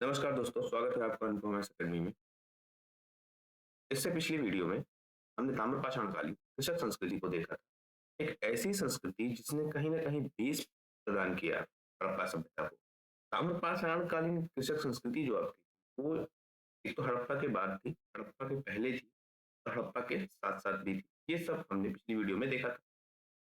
नमस्कार दोस्तों, स्वागत है आपका अनुपम अकेडमी में। इससे पिछली वीडियो में हमने ताम्रपाषाण कालीन कृषक संस्कृति को देखा था। एक ऐसी संस्कृति जिसने कहीं न कहीं बेस प्रदान किया हड़प्पा सभ्यता को। ताम्रपाषाण कालीन कृषक संस्कृति जो आपकी वो एक तो हड़प्पा के बाद थी, हड़प्पा के पहले थी और हड़प्पा के साथ-साथ भी थी। ये सब हमने पिछली वीडियो में देखा था।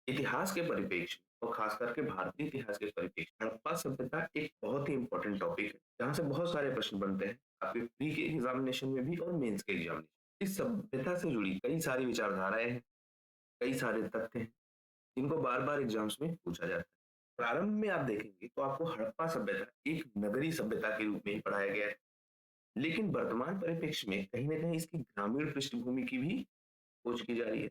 इतिहास के परिप्रेक्ष्य और खास करके भारतीय इतिहास के परिप्रेक्ष्य हड़प्पा सभ्यता एक बहुत ही इंपॉर्टेंट टॉपिक है, जहाँ से बहुत सारे प्रश्न बनते हैं आपके प्री के एग्जामिनेशन में भी और मेंस के एग्जामिनेशन। इस सभ्यता से जुड़ी कई सारी विचारधाराएं हैं, कई सारे तथ्य हैं, जिनको बार-बार एग्जाम्स में पूछा जाता है। प्रारंभ में आप देखेंगे तो आपको हड़प्पा सभ्यता एक नगरीय सभ्यता के रूप में ही पढ़ाया गया है, लेकिन वर्तमान परिप्रेक्ष्य में कहीं न कहीं इसकी ग्रामीण पृष्ठभूमि की भी खोज की जा रही है।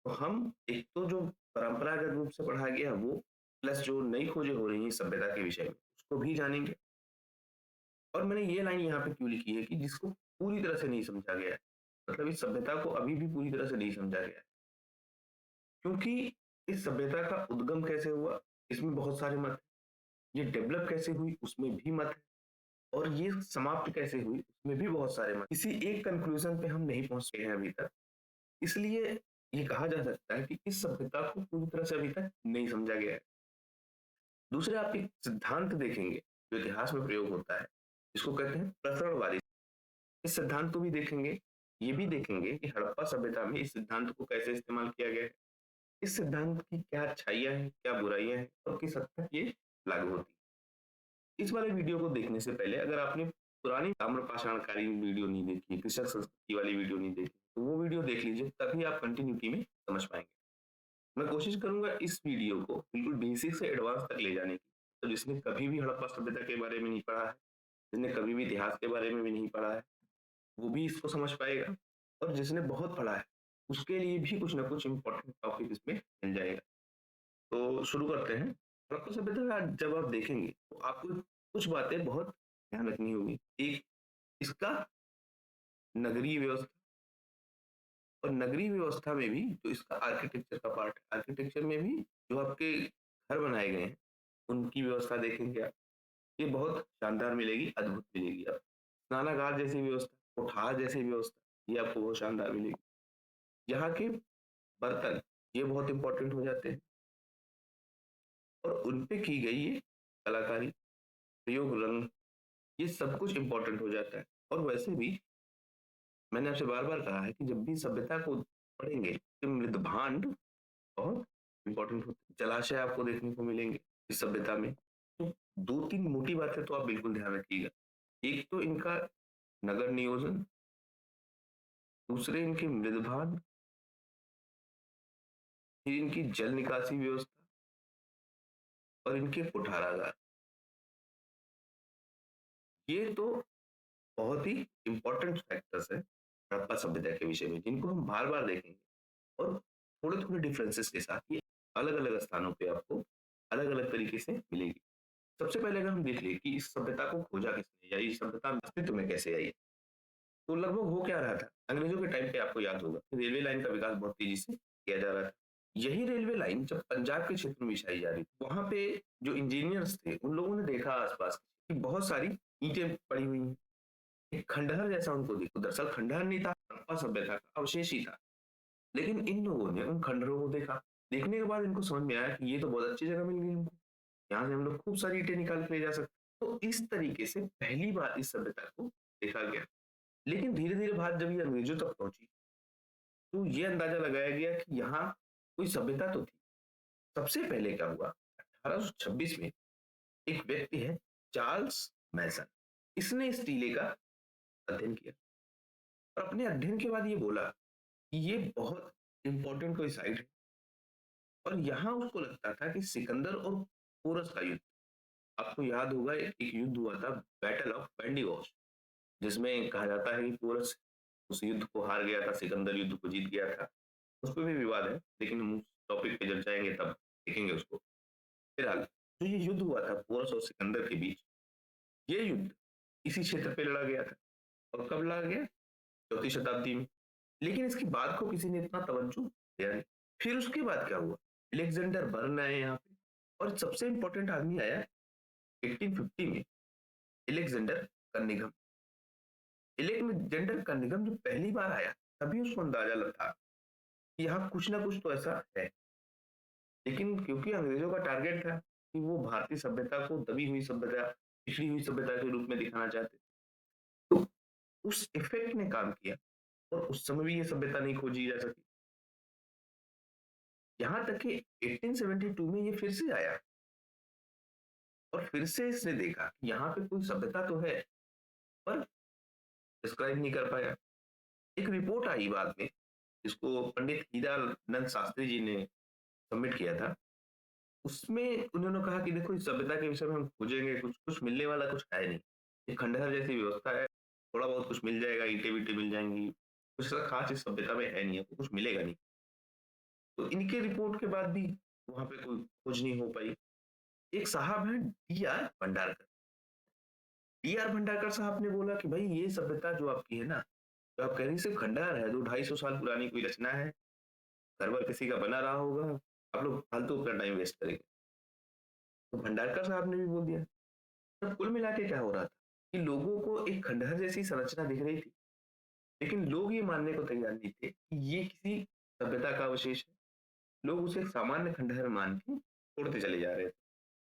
तो हम एक तो जो परंपरागत रूप से पढ़ा गया वो प्लस जो नई खोजें हो रही हैं सभ्यता के विषय में उसको भी जानेंगे। और मैंने ये लाइन यहाँ पे क्यों लिखी है कि जिसको पूरी तरह से नहीं समझा गया है, मतलब इस सभ्यता को अभी भी पूरी तरह से नहीं समझा गया है, क्योंकि इस सभ्यता का उद्गम कैसे हुआ इसमें बहुत सारे मत हैं, ये डेवलप कैसे हुई उसमें भी मत है, और ये समाप्त कैसे हुई उसमें भी बहुत सारे मत। किसी एक कंक्लूजन पे हम नहीं पहुंच सके हैं अभी तक, इसलिए ये कहा जा सकता है कि इस सभ्यता को पूरी तरह से अभी तक नहीं समझा गया है। दूसरे आप एक सिद्धांत देखेंगे जो इतिहास में प्रयोग होता है, जिसको कहते हैं प्रसरणवादी। इस सिद्धांत को भी देखेंगे, ये भी देखेंगे कि हड़प्पा सभ्यता में इस सिद्धांत को कैसे इस्तेमाल किया गया है, इस सिद्धांत की क्या अच्छाइयाँ हैं, क्या बुराइयाँ हैं और किस हद तक ये लागू होती है। इस वाले वीडियो को देखने से पहले अगर आपने पुरानी ताम्रपाषाणकालीन वीडियो नहीं देखी, कृषक संस्कृति वाली वीडियो नहीं देखी, तो वो वीडियो देख लीजिए, तभी आप कंटिन्यूटी में समझ पाएंगे। मैं कोशिश करूंगा इस वीडियो को बिल्कुल बेसिक से एडवांस तक ले जाने की, तो जिसने कभी भी हड़प्पा सभ्यता के बारे में नहीं पढ़ा है, जिसने कभी भी इतिहास के बारे में भी नहीं पढ़ा है, वो भी इसको समझ पाएगा, और जिसने बहुत पढ़ा है उसके लिए भी कुछ ना कुछ इम्पोर्टेंट टॉपिक इसमें मिल जाएगा। तो शुरू करते हैं। हड़प्पा सभ्यता जब आप देखेंगे तो आपको कुछ बातें बहुत ध्यान रखनी होगी। एक, इसका नगरीय व्यवस्था, और नगरीय व्यवस्था में भी जो इसका आर्किटेक्चर का पार्ट है, आर्किटेक्चर में भी जो आपके घर बनाए गए हैं उनकी व्यवस्था देखेंगे आप, ये बहुत शानदार मिलेगी, अद्भुत मिलेगी। आप स्नानागार जैसी व्यवस्था, कोठार जैसी व्यवस्था, ये आपको बहुत शानदार मिलेगी। यहाँ के बर्तन ये बहुत इंपॉर्टेंट हो जाते हैं, और उनपे की गई ये कलाकारी, प्रयोग, रंग, ये सब कुछ इंपॉर्टेंट हो जाता है। और वैसे भी मैंने आपसे बार बार कहा है कि जब भी सभ्यता को पढ़ेंगे तो मृदभांड बहुत इंपॉर्टेंट होते हैं। जलाशय आपको देखने को मिलेंगे इस सभ्यता में। तो दो तीन मोटी बातें तो आप बिल्कुल ध्यान रखिएगा। एक तो इनका नगर नियोजन, दूसरे इनके मृदभांड, फिर इनकी जल निकासी व्यवस्था और इनके कुठारागार। ये तो बहुत ही इंपॉर्टेंट फैक्टर्स है हड़प्पा सभ्यता के विषय में, जिनको हम बार बार देखेंगे, और थोड़े थोड़े डिफरेंसेस के साथ ये अलग अलग स्थानों पे आपको अलग अलग तरीके से मिलेगी। सबसे पहले अगर हम देख लें कि इस सभ्यता को खोजा किसने या इस सभ्यता अस्तित्व में कैसे आई है, तो लगभग हो क्या रहा था। अंग्रेजों के टाइम पे आपको याद होगा रेलवे लाइन का विकास बहुत तेजी से किया जा रहा था। यही रेलवे लाइन जब पंजाब के क्षेत्र में बिछाई जा रही थी, वहां पे जो इंजीनियर्स थे उन लोगों ने देखा आसपास कि बहुत सारी ईंटें पड़ी हुई हैं, एक खंडहर जैसा उनको दिखा। दरअसल खंडहर नहीं था, हड़प्पा सभ्यता का अवशेष ही था, लेकिन इन लोगों ने उन खंडहरों को देखा। देखने के बाद इनको समझ में आया कि ये तो बहुत अच्छी जगह मिल गई हमको, यहाँ से हम लोग खूब सारी ईंटें निकाल के ले जा सकते। तो इस तरीके से पहली बार इस सभ्यता को देखा गया। लेकिन धीरे धीरे बात जब ये अंग्रेजों तक पहुंची, तो ये अंदाजा लगाया गया कि यहाँ कोई सभ्यता तो थी। सबसे पहले क्या हुआ, 1826 में एक व्यक्ति है चार्ल्स मैसन, इसने इस टीले का अध्ययन किया, और अपने अध्ययन के बाद ये बोला कि ये बहुत इंपॉर्टेंट कोई साइट है। और यहाँ उसको लगता था कि सिकंदर और पोरस का युद्ध, आपको याद होगा एक युद्ध हुआ था, बैटल ऑफ बेंडिगोस, जिसमें कहा जाता है कि पोरस उस युद्ध को हार गया था, सिकंदर युद्ध को जीत गया था। उस पर भी विवाद है, लेकिन हम उस टॉपिक पे जब जाएंगे तब देखेंगे उसको। फिलहाल तो ये युद्ध हुआ था पोरस और सिकंदर के बीच, ये युद्ध इसी क्षेत्र पे लड़ा गया था। और कब लड़ा गया, चौथी शताब्दी में। लेकिन इसकी बात को किसी ने इतना तवज्जो दिया नहीं। फिर उसके बाद क्या हुआ, अलेक्जेंडर बर्न आए यहाँ पे, और सबसे इंपॉर्टेंट आदमी आया 1850 में, अलेक्जेंडर का निगम। एलेक्जेंडर का निगम जब पहली बार आया, तभी उसको अंदाजा लगा कि यहाँ कुछ ना कुछ तो ऐसा है। लेकिन क्योंकि अंग्रेजों का टारगेट था कि वो भारतीय सभ्यता को दबी हुई सभ्यता, पिछड़ी हुई सभ्यता के रूप में दिखाना चाहते थे, तो उस इफेक्ट ने काम किया और उस समय भी ये सभ्यता नहीं खोजी जा सकी। यहाँ तक कि 1872 में ये फिर से आया और फिर से इसने देखा कि यहाँ पे कोई सभ्यता तो है, पर डिस्क्राइब नहीं कर पाया। एक रिपोर्ट आई बाद में, जिसको पंडित हीरानंद शास्त्री जी ने सबमिट किया था। उसमें उन्होंने कहा कि देखो, इस सभ्यता के विषय में हम खोजेंगे, कुछ कुछ मिलने वाला कुछ है नहीं। ये खंडहर जैसी व्यवस्था है, थोड़ा बहुत कुछ मिल जाएगा, ईंटें वीटें मिल जाएंगी, कुछ ऐसा खास इस सभ्यता में है नहीं है, कुछ मिलेगा नहीं। तो इनके रिपोर्ट के बाद भी वहां पे कोई खोज नहीं हो पाई। एक साहब हैं D R Bhandarkar. D R Bhandarkar साहब ने बोला कि भाई, ये सभ्यता जो आपकी है ना, तो आप कह रही सिर्फ खंडहर है, 200-250 साल पुरानी कोई रचना है, घर वर किसी का बना रहा होगा, आप लोग फालतू अपना टाइम वेस्ट करेंगे। तो भंडारकर साहब ने भी बोल दिया। तो कुल मिला के क्या हो रहा था कि लोगों को एक खंडहर जैसी संरचना दिख रही थी, लेकिन लोग ये मानने को तैयार नहीं थे कि ये किसी सभ्यता का अवशेष है। लोग उसे एक सामान्य खंडहर मान के छोड़ते चले जा रहे थे।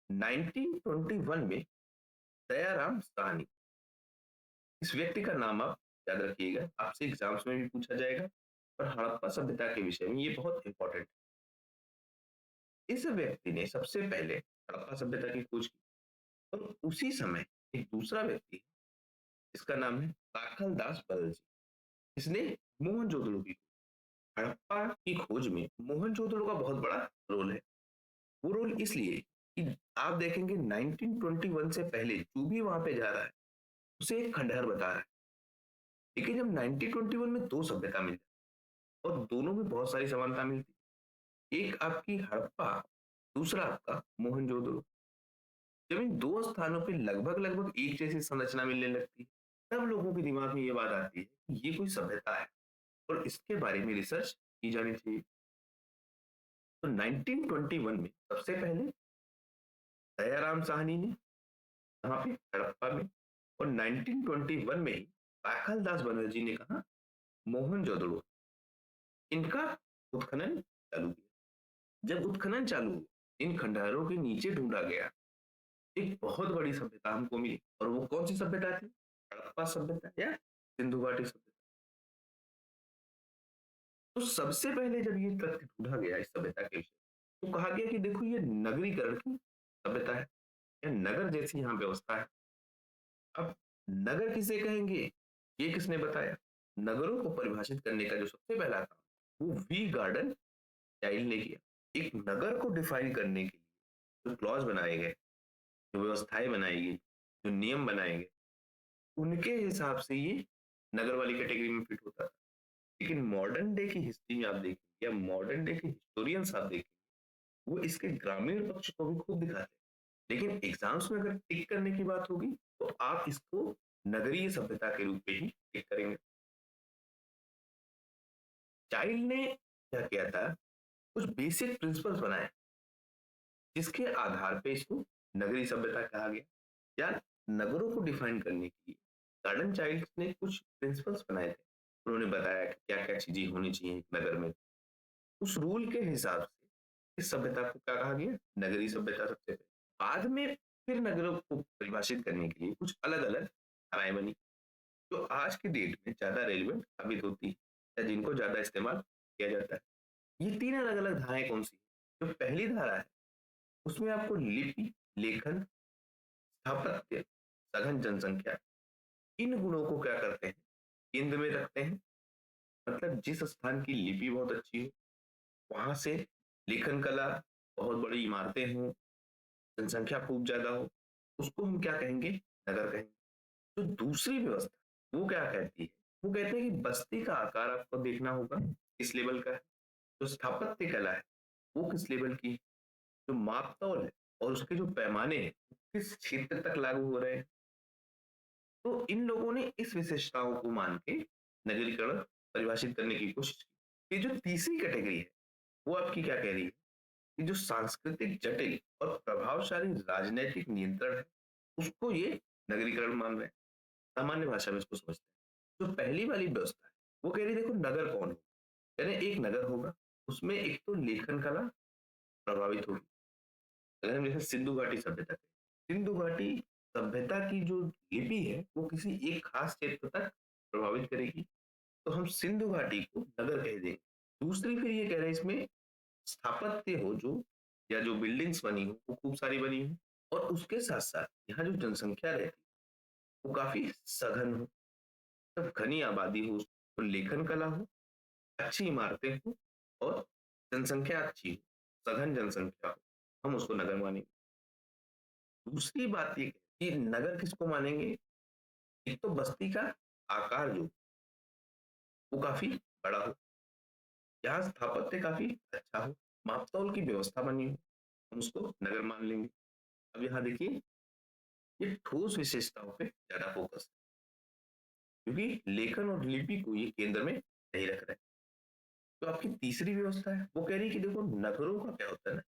1921 में दयाराम साहनी, इस व्यक्ति का नाम आप याद रखिएगा, आपसे एग्जाम्स में भी पूछा जाएगा, और हड़प्पा सभ्यता के विषय में ये बहुत इंपॉर्टेंट है। इस व्यक्ति ने सबसे पहले हड़प्पा सभ्यता की खोज की, और उसी समय एक दूसरा व्यक्ति, इसका नाम है राखल दास बनर्जी, इसने मोहनजोदड़ो की, हड़प्पा की खोज में मोहनजोदड़ो का बहुत बड़ा रोल है। वो रोल इसलिए कि आप देखेंगे 1921 से पहले जो भी वहां पे जा रहा है, उसे एक खंडहर बता रहा है। लेकिन जब 1921 में दो सभ्यता मिल जाए और दोनों में बहुत सारी समानता मिलती, एक आपकी हड़प्पा, दूसरा आपका मोहनजोदड़ो, जब इन दो स्थानों पे लगभग लगभग एक जैसी संरचना मिलने लगती है, तब लोगों के दिमाग में ये बात आती है कि ये कोई सभ्यता है और इसके बारे में रिसर्च की जानी चाहिए। तो 1921 में सबसे पहले दयाराम साहनी ने, यहाँ पे हड़प्पा में, और 1921 में ही राखाल दास बनर्जी ने कहा मोहनजोदड़ो, इनका उत्खनन चालू किया। जब उत्खनन चालू हुआ, इन खंडहरों के नीचे ढूंढा गया, एक बहुत बड़ी सभ्यता हमको मिली। और वो कौन सी सभ्यता थी? हड़प्पा सभ्यता या सिंधु घाटी सभ्यता। तो सबसे पहले जब ये तथ्य ढूंढा गया इस सभ्यता के विषय, तो कहा गया कि देखो, ये नगरीकरण की सभ्यता है, या नगर जैसी यहाँ व्यवस्था है। अब नगर किसे कहेंगे, ये किसने बताया? नगरों को परिभाषित करने का जो सबसे पहला काम, वो वी गार्डन चाइल्ड ने किया। एक नगर को डिफाइन करने के लिए जो क्लॉज बनाए गए, जो व्यवस्थाएं बनाई गई, जो नियम बनाए गए, उनके हिसाब से ये नगर वाली कैटेगरी में फिट होता था। लेकिन मॉडर्न डे की हिस्ट्री में आप देखेंगे, या मॉडर्न डे के हिस्टोरियंस आप देखेंगे, वो इसके ग्रामीण पक्ष को भी खूब दिखाते हैं। लेकिन एग्जाम्स में अगर टिक करने की बात होगी, तो आप इसको नगरीय सभ्यता के रूप में ही टिक करेंगे। चाइल्ड ने क्या किया था, कुछ बेसिक प्रिंसिपल्स बनाए, जिसके आधार पे इसको नगरीय सभ्यता कहा गया। या नगरों को डिफाइन करने के लिए गार्डन चाइल्ड ने कुछ प्रिंसिपल्स बनाए थे। उन्होंने बताया कि क्या क्या चीजें होनी चाहिए एक नगर में। उस रूल के हिसाब से इस सभ्यता को क्या कहा गया? नगरीय सभ्यता सबसे पहले। बाद में फिर नगरों को परिभाषित करने के लिए कुछ अलग अलग धाराएं बनी, जो आज के डेट में ज्यादा रेलिवेंट साबित होती है, या जिनको ज्यादा इस्तेमाल किया जाता है। ये तीन अलग अलग धाराएं कौन सी? जो पहली धारा है, उसमें आपको लिपि, लेखन, स्थापत्य, सघन जनसंख्या, इन गुणों को क्या करते हैं, केंद्र में रखते हैं। मतलब जिस स्थान की लिपि बहुत अच्छी हो, वहां से लेखन कला, बहुत बड़ी इमारतें हों, जनसंख्या खूब ज्यादा हो, उसको हम क्या कहेंगे? नगर कहेंगे। तो दूसरी व्यवस्था वो क्या कहती है? वो कहते हैं कि बस्ती का आकार आपको देखना होगा किस लेवल का है। जो स्थापत्य कला है, वो किस लेवल की है। जो मापतौल है और उसके जो पैमाने हैं, किस क्षेत्र तक लागू हो रहे हैं। तो इन लोगों ने इस विशेषताओं को मान के नगरीकरण परिभाषित करने की कोशिश की। ये जो तीसरी कैटेगरी है, वो आपकी क्या कह रही है कि जो सांस्कृतिक जटिल और प्रभावशाली राजनीतिक नियंत्रण है, उसको ये नगरीकरण मान रहे हैं। सामान्य भाषा में इसको समझते हैं। जो पहली वाली व्यवस्था है, वो कह रही है देखो नगर कौन हो? यानी एक नगर होगा, उसमें एक तो लेखन कला प्रभावित होगी। अगर हम जैसे सिंधु घाटी सभ्यता कहें, सिंधु घाटी सभ्यता की जो लिपि है, वो किसी एक खास क्षेत्र तक प्रभावित करेगी, तो हम सिंधु घाटी को नगर कह देंगे। दूसरी फिर ये कह रहे हैं इसमें स्थापत्य हो जो या जो बिल्डिंग्स बनी हो वो खूब सारी बनी हो, और उसके साथ साथ यहाँ जो जनसंख्या रहती है वो काफी सघन हो, तब घनी आबादी हो, तो लेखन कला हो, अच्छी इमारतें हो, और जनसंख्या अच्छी हो, सघन जनसंख्या हो, हम उसको नगर मानेंगे। दूसरी बात ये है कि नगर किसको मानेंगे? एक तो बस्ती का आकार जो वो काफी बड़ा हो, यहाँ स्थापत्य काफी अच्छा हो, मापतौल की व्यवस्था बनी हो, हम उसको नगर मान लेंगे। अब यहाँ देखिए, ये ठोस विशेषताओं पे ज्यादा फोकस है, क्योंकि लेखन और लिपि को ये केंद्र में नहीं रख रहे हैं। तो आपकी तीसरी व्यवस्था है, वो कह रही है कि देखो नगरों का क्या होता है ना,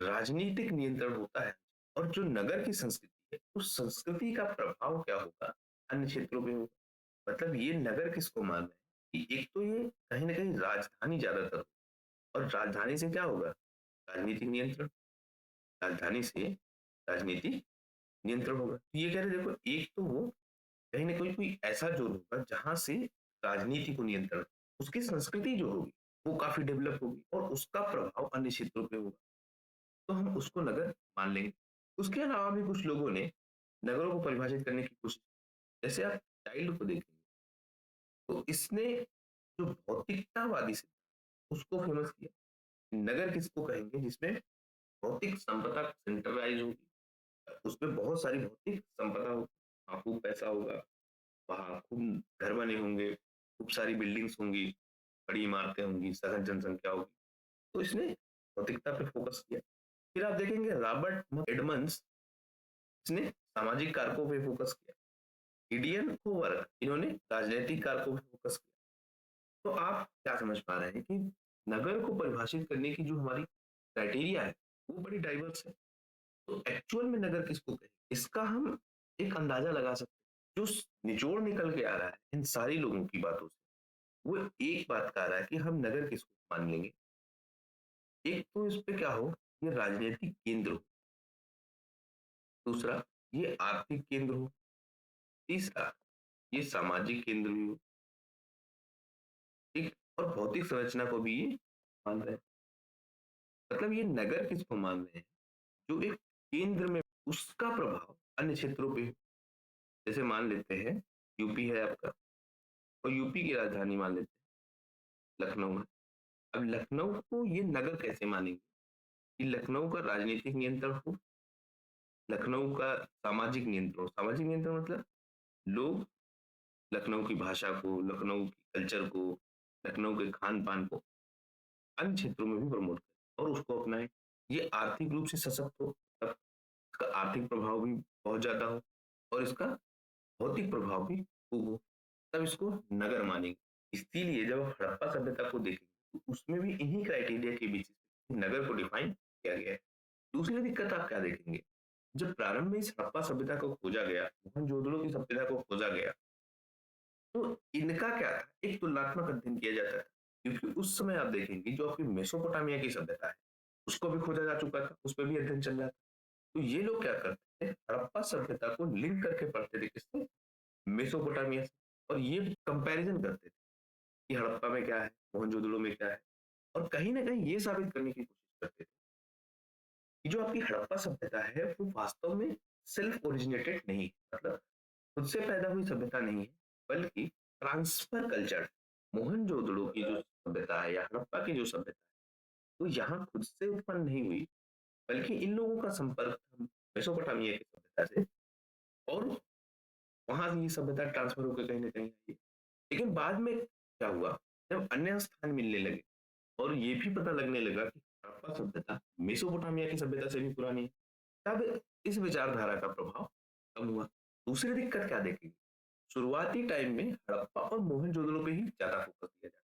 राजनीतिक नियंत्रण होता है, और जो नगर की संस्कृति है उस संस्कृति का प्रभाव क्या होगा अन्य क्षेत्रों में होगा। मतलब ये नगर किसको मान रहे हैं कि एक तो ये कहीं ना कहीं राजधानी ज्यादातर हो, और राजधानी से क्या होगा? राजनीतिक नियंत्रण, राजधानी से राजनीतिक नियंत्रण होगा। तो ये कह रहे देखो, एक तो वो कहीं ना कहीं कोई ऐसा जोन होगा जहां से राजनीति को नियंत्रण, उसकी संस्कृति जो होगी वो काफी डेवलप होगी, और उसका प्रभाव अन्य क्षेत्रों पे होगा, तो हम उसको नगर मान लेंगे। उसके अलावा भी कुछ लोगों ने नगरों को परिभाषित करने की कोशिश की। जैसे आप चाइल्ड को देखेंगे, तो इसने जो भौतिकतावादी सिद्धांत उसको फेमस किया। नगर किसको कहेंगे? जिसमें भौतिक संपदा सेंट्रलाइज होगी, उसमें बहुत सारी भौतिक संपदा होगी, वहाँ खूब पैसा होगा, वहाँ खूब घर बने होंगे, खूब सारी बिल्डिंग्स होंगी, बड़ी इमारतें होंगी, सघन जनसंख्या होगी। तो इसने भौतिकता पे फोकस किया। फिर आप देखेंगे रॉबर्ट एडमंड्स, इसने सामाजिक कारकों पे फोकस किया। गिडियन कोवर्क, इन्होंने राजनीतिक कारकों पे फोकस किया। तो आप क्या समझ पा रहे हैं कि नगर को परिभाषित करने की जो हमारी क्राइटेरिया है वो बड़ी डाइवर्स है। तो एक्चुअल में नगर किसको कहें, इसका हम एक अंदाजा लगा सकते हैं। जो निचोड़ निकल के आ रहा है इन सारी लोगों की बातों से, वो एक बात कह रहा है कि हम नगर किसको मान लेंगे। एक तो इस पे क्या हो, ये राजनीतिक केंद्र हो, दूसरा ये आर्थिक केंद्र हो, तीसरा ये सामाजिक केंद्र भी हो, ठीक, और भौतिक संरचना को भी ये मान रहे हैं। मतलब ये नगर किसको मान रहे हैं? जो एक केंद्र में उसका प्रभाव अन्य क्षेत्रों पे हो। जैसे मान लेते हैं यूपी है आपका, और यूपी की राजधानी मान लेते हैं लखनऊ है। अब लखनऊ को ये नगर कैसे मानेंगे कि लखनऊ का राजनीतिक नियंत्रण हो, लखनऊ का सामाजिक नियंत्रण हो। सामाजिक नियंत्रण मतलब लोग लखनऊ की भाषा को, लखनऊ की कल्चर को, लखनऊ के खान पान को अन्य क्षेत्रों में भी प्रमोट करें और उसको अपनाएं। ये आर्थिक रूप से सशक्त हो, तब इसका आर्थिक प्रभाव भी बहुत ज्यादा हो, और इसका भौतिक प्रभाव भी खूब हो, तब इसको नगर मानेंगे। इसीलिए जब आप हड़प्पा सभ्यता को देखेंगे तो उसमें भी इन्हीं क्राइटेरिया के बीच नगर को डिफाइन किया गया है। दूसरी दिक्कत आप क्या देखेंगे, जब प्रारंभ में इस हड़प्पा सभ्यता को खोजा गया, मोहनजोदड़ो की सभ्यता को खोजा गया, तो इनका क्या था, एक तुलनात्मक अध्ययन किया जाता था, क्योंकि उस समय आप देखेंगे जो आपकी मेसोपोटामिया की सभ्यता है उसको भी खोजा जा चुका था, उस पर भी अध्ययन चल रहा था। तो ये लोग क्या करते थे, हड़प्पा सभ्यता को लिंक करके पढ़ते थे किससे, मेसोपोटामिया से, और ये कंपैरिजन करते थे कि हड़प्पा में क्या है, मोहनजोदड़ो में क्या है, और कहीं ना कहीं ये साबित करने की कोशिश करते थे कि जो आपकी हड़प्पा सभ्यता है वो वास्तव में सेल्फ ओरिजिनेटेड नहीं, मतलब खुद से पैदा हुई सभ्यता नहीं है, बल्कि ट्रांसफर कल्चर। मोहनजोदड़ो की जो सभ्यता है या हड़प्पा की जो सभ्यता है, वो यहाँ खुद से उत्पन्न नहीं हुई, बल्कि इन लोगों का संपर्क था मेसोपोटामिया की सभ्यता से, और वहां से ये सभ्यता ट्रांसफर होकर कहीं ना कहीं आई। लेकिन बाद में क्या हुआ, जब अन्य स्थान मिलने लगे और ये भी पता लगने लगा कि हड़प्पा सभ्यता मेसोपोटामिया की सभ्यता से भी पुरानी है, तब इस विचारधारा का प्रभाव कम हुआ। दूसरी दिक्कत क्या देखेगी, शुरुआती टाइम में हड़प्पा और मोहनजोदड़ो पे ही ज्यादा फोकस किया जाता,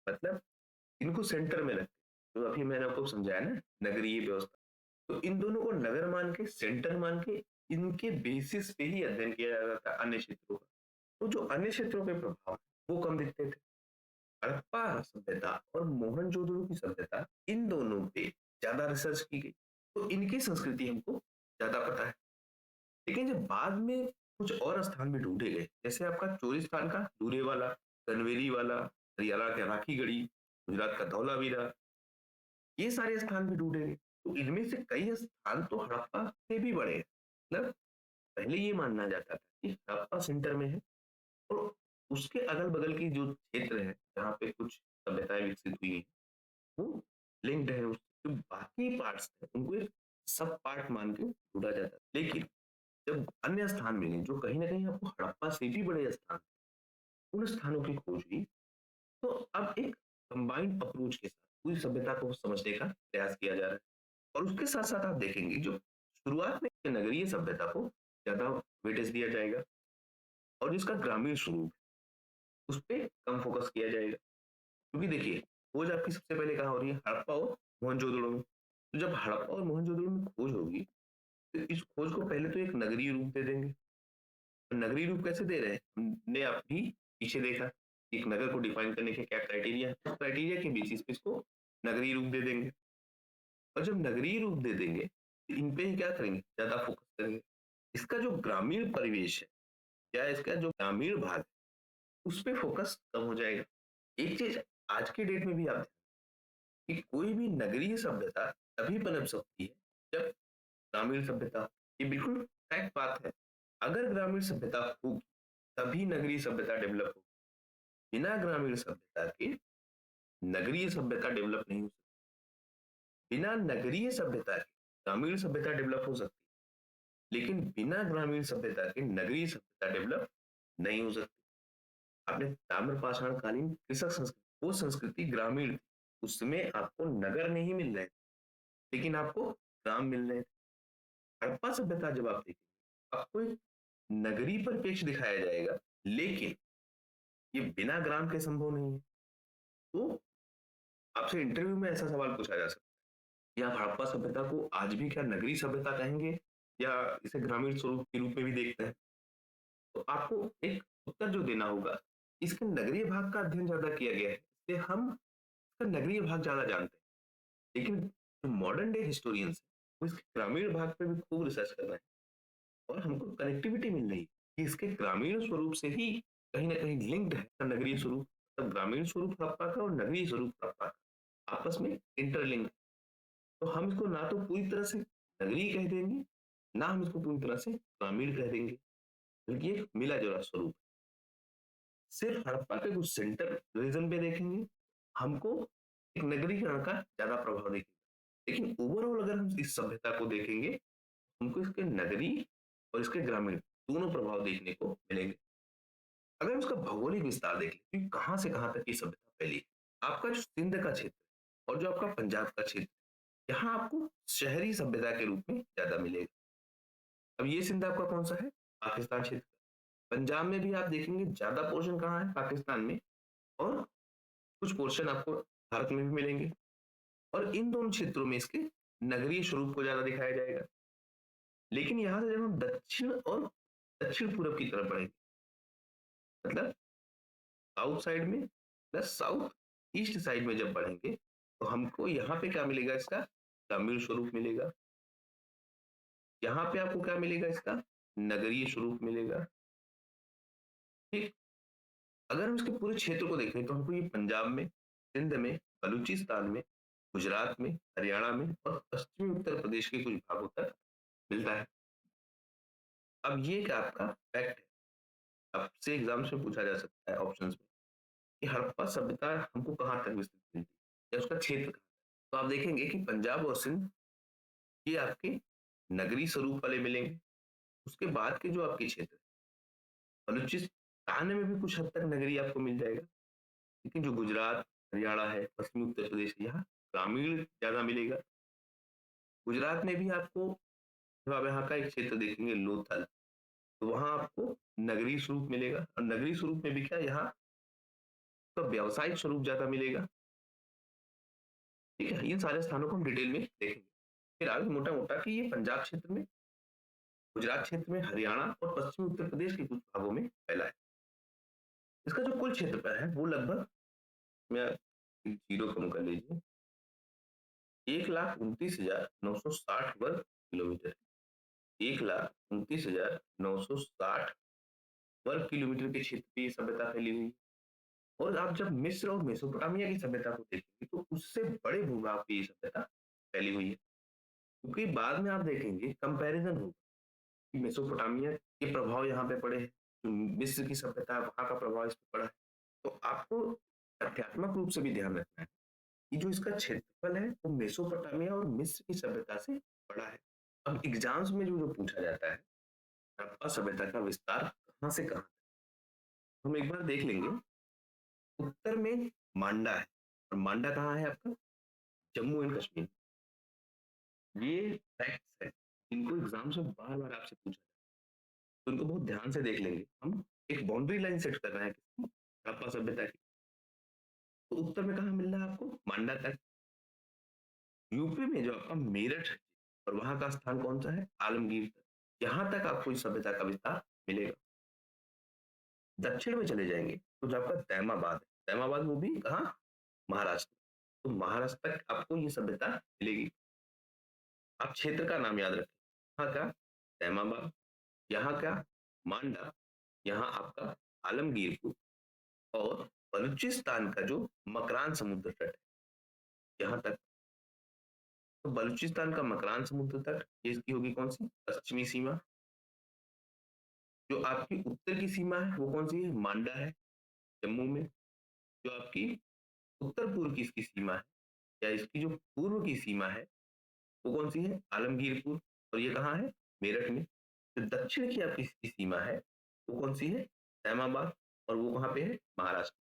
मतलब इनको सेंटर में रखते, तो अभी मैंने आपको समझाया ना, नगरीय व्यवस्था, तो इन दोनों को नगर मान के, सेंटर मान के इनके बेसिस पे ही अध्ययन किया जाता था अन्य क्षेत्रों का। तो जो अन्य क्षेत्रों के प्रभाव वो कम दिखते थे। हड़प्पा सभ्यता और मोहनजोदड़ो की सभ्यता, इन दोनों पे ज्यादा रिसर्च की गई, तो इनकी संस्कृति हमको ज्यादा पता है। लेकिन जब बाद में कुछ और स्थान भी ढूंढे गए, जैसे आपका चोरिस्तान का दूरे वाला, कनवेरी वाला, हरियाणा का राखी गढ़ी, गुजरात का धौलावीरा, ये सारे स्थान भी ढूंढे गए, तो इनमें से कई स्थान तो हड़प्पा से भी बड़े हैं। मतलब पहले ये मानना जाता था कि हड़प्पा सेंटर में है, और उसके अगल बगल की जो क्षेत्र है जहाँ पे कुछ सभ्यताएं विकसित हुई हैं, वो लिंक्ड है। जो बाकी पार्ट्स हैं उनको एक सब पार्ट मान के ढूंढा जाता है। लेकिन जब अन्य स्थान मिले जो कहीं ना कहीं आपको हड़प्पा से भी बड़े स्थान, उन स्थानों की खोज हुई, तो अब एक कंबाइंड अप्रोच के साथ पूरी सभ्यता को समझने का प्रयास किया जा रहा है। और उसके साथ साथ आप देखेंगे जो शुरुआत में नगरीय सभ्यता को ज्यादा वेटेज दिया जाएगा, और जिसका ग्रामीण स्वरूप उस पर कम फोकस किया जाएगा। क्योंकि देखिए, खोज आपकी सबसे पहले कहाँ हो रही है? हड़प्पा और मोहनजोदड़ो में। तो जब हड़प्पा और मोहनजोदड़ो में खोज होगी, तो इस खोज को पहले तो एक नगरीय रूप दे देंगे। तो नगरीय रूप कैसे दे रहे हैं? हमने अभी पीछे देखा, एक नगर को डिफाइन करने के क्या क्राइटेरिया है, उस क्राइटेरिया के बेसिस पे इसको नगरीय रूप दे देंगे। और जब नगरीय रूप दे देंगे, तो इन पे ही क्या करेंगे? ज्यादा फोकस करेंगे। इसका जो ग्रामीण परिवेश है या इसका जो ग्रामीण भाग है, उस पे फोकस कम हो जाएगा। एक चीज आज के डेट में भी आप कि कोई भी नगरीय सभ्यता तभी पनप सकती है जब ग्रामीण सभ्यता हो। ये बिल्कुल फैक्ट बात है। अगर ग्रामीण सभ्यता होगी तभी नगरीय सभ्यता डेवलप होगी। बिना ग्रामीण सभ्यता के नगरीय सभ्यता डेवलप नहीं हो सकती। बिना नगरीय सभ्यता के ग्रामीण सभ्यता डेवलप हो सकती है, लेकिन बिना ग्रामीण सभ्यता के नगरीय सभ्यता डेवलप नहीं हो सकती। आपने ताम्रपाषाण कालीन कृषक संस्कृति, वो संस्कृति ग्रामीण थी, उसमें आपको नगर नहीं मिल रहे, लेकिन आपको ग्राम मिल रहे। हड़प्पा सभ्यता जब आप देखेंगे, आपको एक नगरीय परिप्रेक्ष्य दिखाया जाएगा, लेकिन ये बिना ग्राम के संभव नहीं है। तो आपसे इंटरव्यू में ऐसा सवाल पूछा जा सकता है, या आप हड़प्पा सभ्यता को आज भी क्या नगरीय सभ्यता कहेंगे, या इसे ग्रामीण स्वरूप के रूप में भी देखते हैं? तो आपको एक उत्तर जो देना होगा, इसके नगरीय भाग का अध्ययन ज्यादा किया गया है, इसलिए हम इसका नगरीय भाग ज्यादा जानते हैं। लेकिन जो मॉडर्न डे हिस्टोरियंस है, वो इसके ग्रामीण भाग पे भी खूब रिसर्च कर रहे हैं, और हमको कनेक्टिविटी मिल रही है कि इसके ग्रामीण स्वरूप से ही कहीं ना कहीं लिंक्ड है नगरीय स्वरूप। तब ग्रामीण स्वरूप हड़प्पा का और नगरीय स्वरूप हड़प्पा का आपस में इंटरलिंक। तो हम इसको ना तो पूरी तरह से नगरीय कह देंगे, ना हम इसको पूरी तरह से ग्रामीण कह देंगे, बल्कि एक मिला जुला स्वरूप। सिर्फ हड़प्पा के कुछ सेंटर रीजन पे देखेंगे, हमको एक नगरीकरण का ज्यादा प्रभाव देखेगा। लेकिन ओवरऑल अगर हम इस सभ्यता को देखेंगे, हमको इसके नगरीय और इसके ग्रामीण दोनों प्रभाव देखने को मिलेंगे। अगर हम इसका भौगोलिक विस्तार देख लें कि कहाँ से कहाँ तक ये सभ्यता फैली, आपका जो सिंध का क्षेत्र और जो आपका पंजाब का क्षेत्र, यहाँ आपको शहरी सभ्यता के रूप में ज्यादा मिलेगा। अब ये सिंध आपका कौन सा है? पाकिस्तान क्षेत्र। पंजाब में भी आप देखेंगे ज्यादा पोर्शन कहाँ है? पाकिस्तान में। और कुछ पोर्शन आपको भारत में भी मिलेंगे, और इन दोनों क्षेत्रों में इसके नगरीय स्वरूप को ज्यादा दिखाया जाएगा। लेकिन यहाँ से जब हम दक्षिण और दक्षिण पूर्व की तरफ बढ़ेंगे, मतलब साउथ साइड में प्लस साउथ ईस्ट साइड में जब बढ़ेंगे, तो हमको यहाँ पे क्या मिलेगा? इसका ग्रामीण स्वरूप मिलेगा। यहाँ पे आपको क्या मिलेगा? इसका नगरीय स्वरूप मिलेगा। ठीक। अगर हम इसके पूरे क्षेत्र को देखें, तो हमको ये पंजाब में, सिंध में, बलूचिस्तान में, गुजरात में, हरियाणा में और पश्चिमी उत्तर प्रदेश के कुछ भागों तक मिलता है। अब ये क्या आपका फैक्ट है, आपसे एग्जाम में पूछा जा सकता है ऑप्शंस में कि हड़प्पा सभ्यता हमको कहाँ तक विस्तृत मिलती है या उसका क्षेत्र कहाँ? तो आप देखेंगे कि पंजाब और सिंध ये आपके नगरीय स्वरूप वाले मिलेंगे। उसके बाद के जो आपके क्षेत्र, बलूचिस्तान में भी कुछ हद तक नगरीय आपको मिल जाएगा, लेकिन जो गुजरात, हरियाणा है, पश्चिमी उत्तर प्रदेश है, यहाँ ग्रामीण ज्यादा मिलेगा। गुजरात में भी आपको, जब आप यहाँ का एक क्षेत्र देखेंगे लोथल, तो वहां आपको नगरीय स्वरूप मिलेगा, और नगरीय स्वरूप में भी क्या, यहाँ तो व्यावसायिक स्वरूप ज्यादा मिलेगा। ठीक है, इन सारे स्थानों को हम डिटेल में देखेंगे। फिर आगे मोटा मोटा कि ये पंजाब क्षेत्र में गुजरात क्षेत्र में, हरियाणा और पश्चिमी उत्तर प्रदेश के कुछ भागों में फैला है। इसका जो कुल क्षेत्रफल है वो लगभग, मैं 0 कम कर लीजिए, 1,29,960 वर्ग किलोमीटर। 1,29,960 वर्ग किलोमीटर के क्षेत्र पे ये सभ्यता फैली हुई है। और आप जब मिस्र और मेसोपोटामिया की सभ्यता को देखेंगे तो उससे बड़े भूभाग पे ये सभ्यता फैली हुई है। क्योंकि बाद में आप देखेंगे कंपैरिजन होगा कि मेसोपोटामिया के प्रभाव यहाँ पे पड़े हैं, जो मिस्र की सभ्यता है वहाँ का प्रभाव इस पे पड़ा है। तो आपको तथ्यात्मक रूप से भी ध्यान रखना है कि जो इसका क्षेत्रफल है वो मेसोपोटामिया और मिस्र की सभ्यता से बड़ा है। अब एग्जाम्स में जो जो पूछा जाता है, हड़प्पा सभ्यता का विस्तार कहाँ से कहाँ, हम एक बार देख लेंगे। उत्तर में मांडा है, और मांडा कहाँ है आपका, जम्मू एंड कश्मीर। ये फैक्ट्स है इनको एग्जाम्स में बार बार आपसे पूछा जाता है, तो इनको बहुत ध्यान से देख लेंगे। हम एक बाउंड्री लाइन सेट कर रहे हैं किसकी, हड़प्पा सभ्यता की। तो उत्तर में कहाँ मिल रहा है आपको, मांडा तक। यूपी में जो आपका मेरठ है और वहां का स्थान कौन सा है, आलमगीर तक। यहाँ तक आपको इस सभ्यता का विस्तार मिलेगा। दक्षिण में चले जाएंगे तो जो आपका तैमाबाद है, तैमाबाद वो भी कहाँ, महाराष्ट्र। तो महाराष्ट्र तक आपको ये सभ्यता मिलेगी। आप क्षेत्र का नाम याद रखें, यहाँ का तैमाबाद, यहाँ का मांडा, यहाँ आपका आलमगीरपुर, और बलूचिस्तान का जो मकरान समुद्र तट है, यहाँ तक। तो बलूचिस्तान का मकरान समुद्र तट, ये इसकी होगी कौन सी, पश्चिमी सीमा। जो आपकी उत्तर की सीमा है वो कौन सी है, मांडा है, जम्मू में। जो आपकी उत्तर पूर्व की इसकी सीमा है, या इसकी जो पूर्व की सीमा है वो कौन सी है, आलमगीरपुर, और ये कहाँ है, मेरठ में। जो दक्षिण की आपकी इसकी सीमा है वो कौन सी है, तैमाबाद, और वो कहाँ पे है, महाराष्ट्र।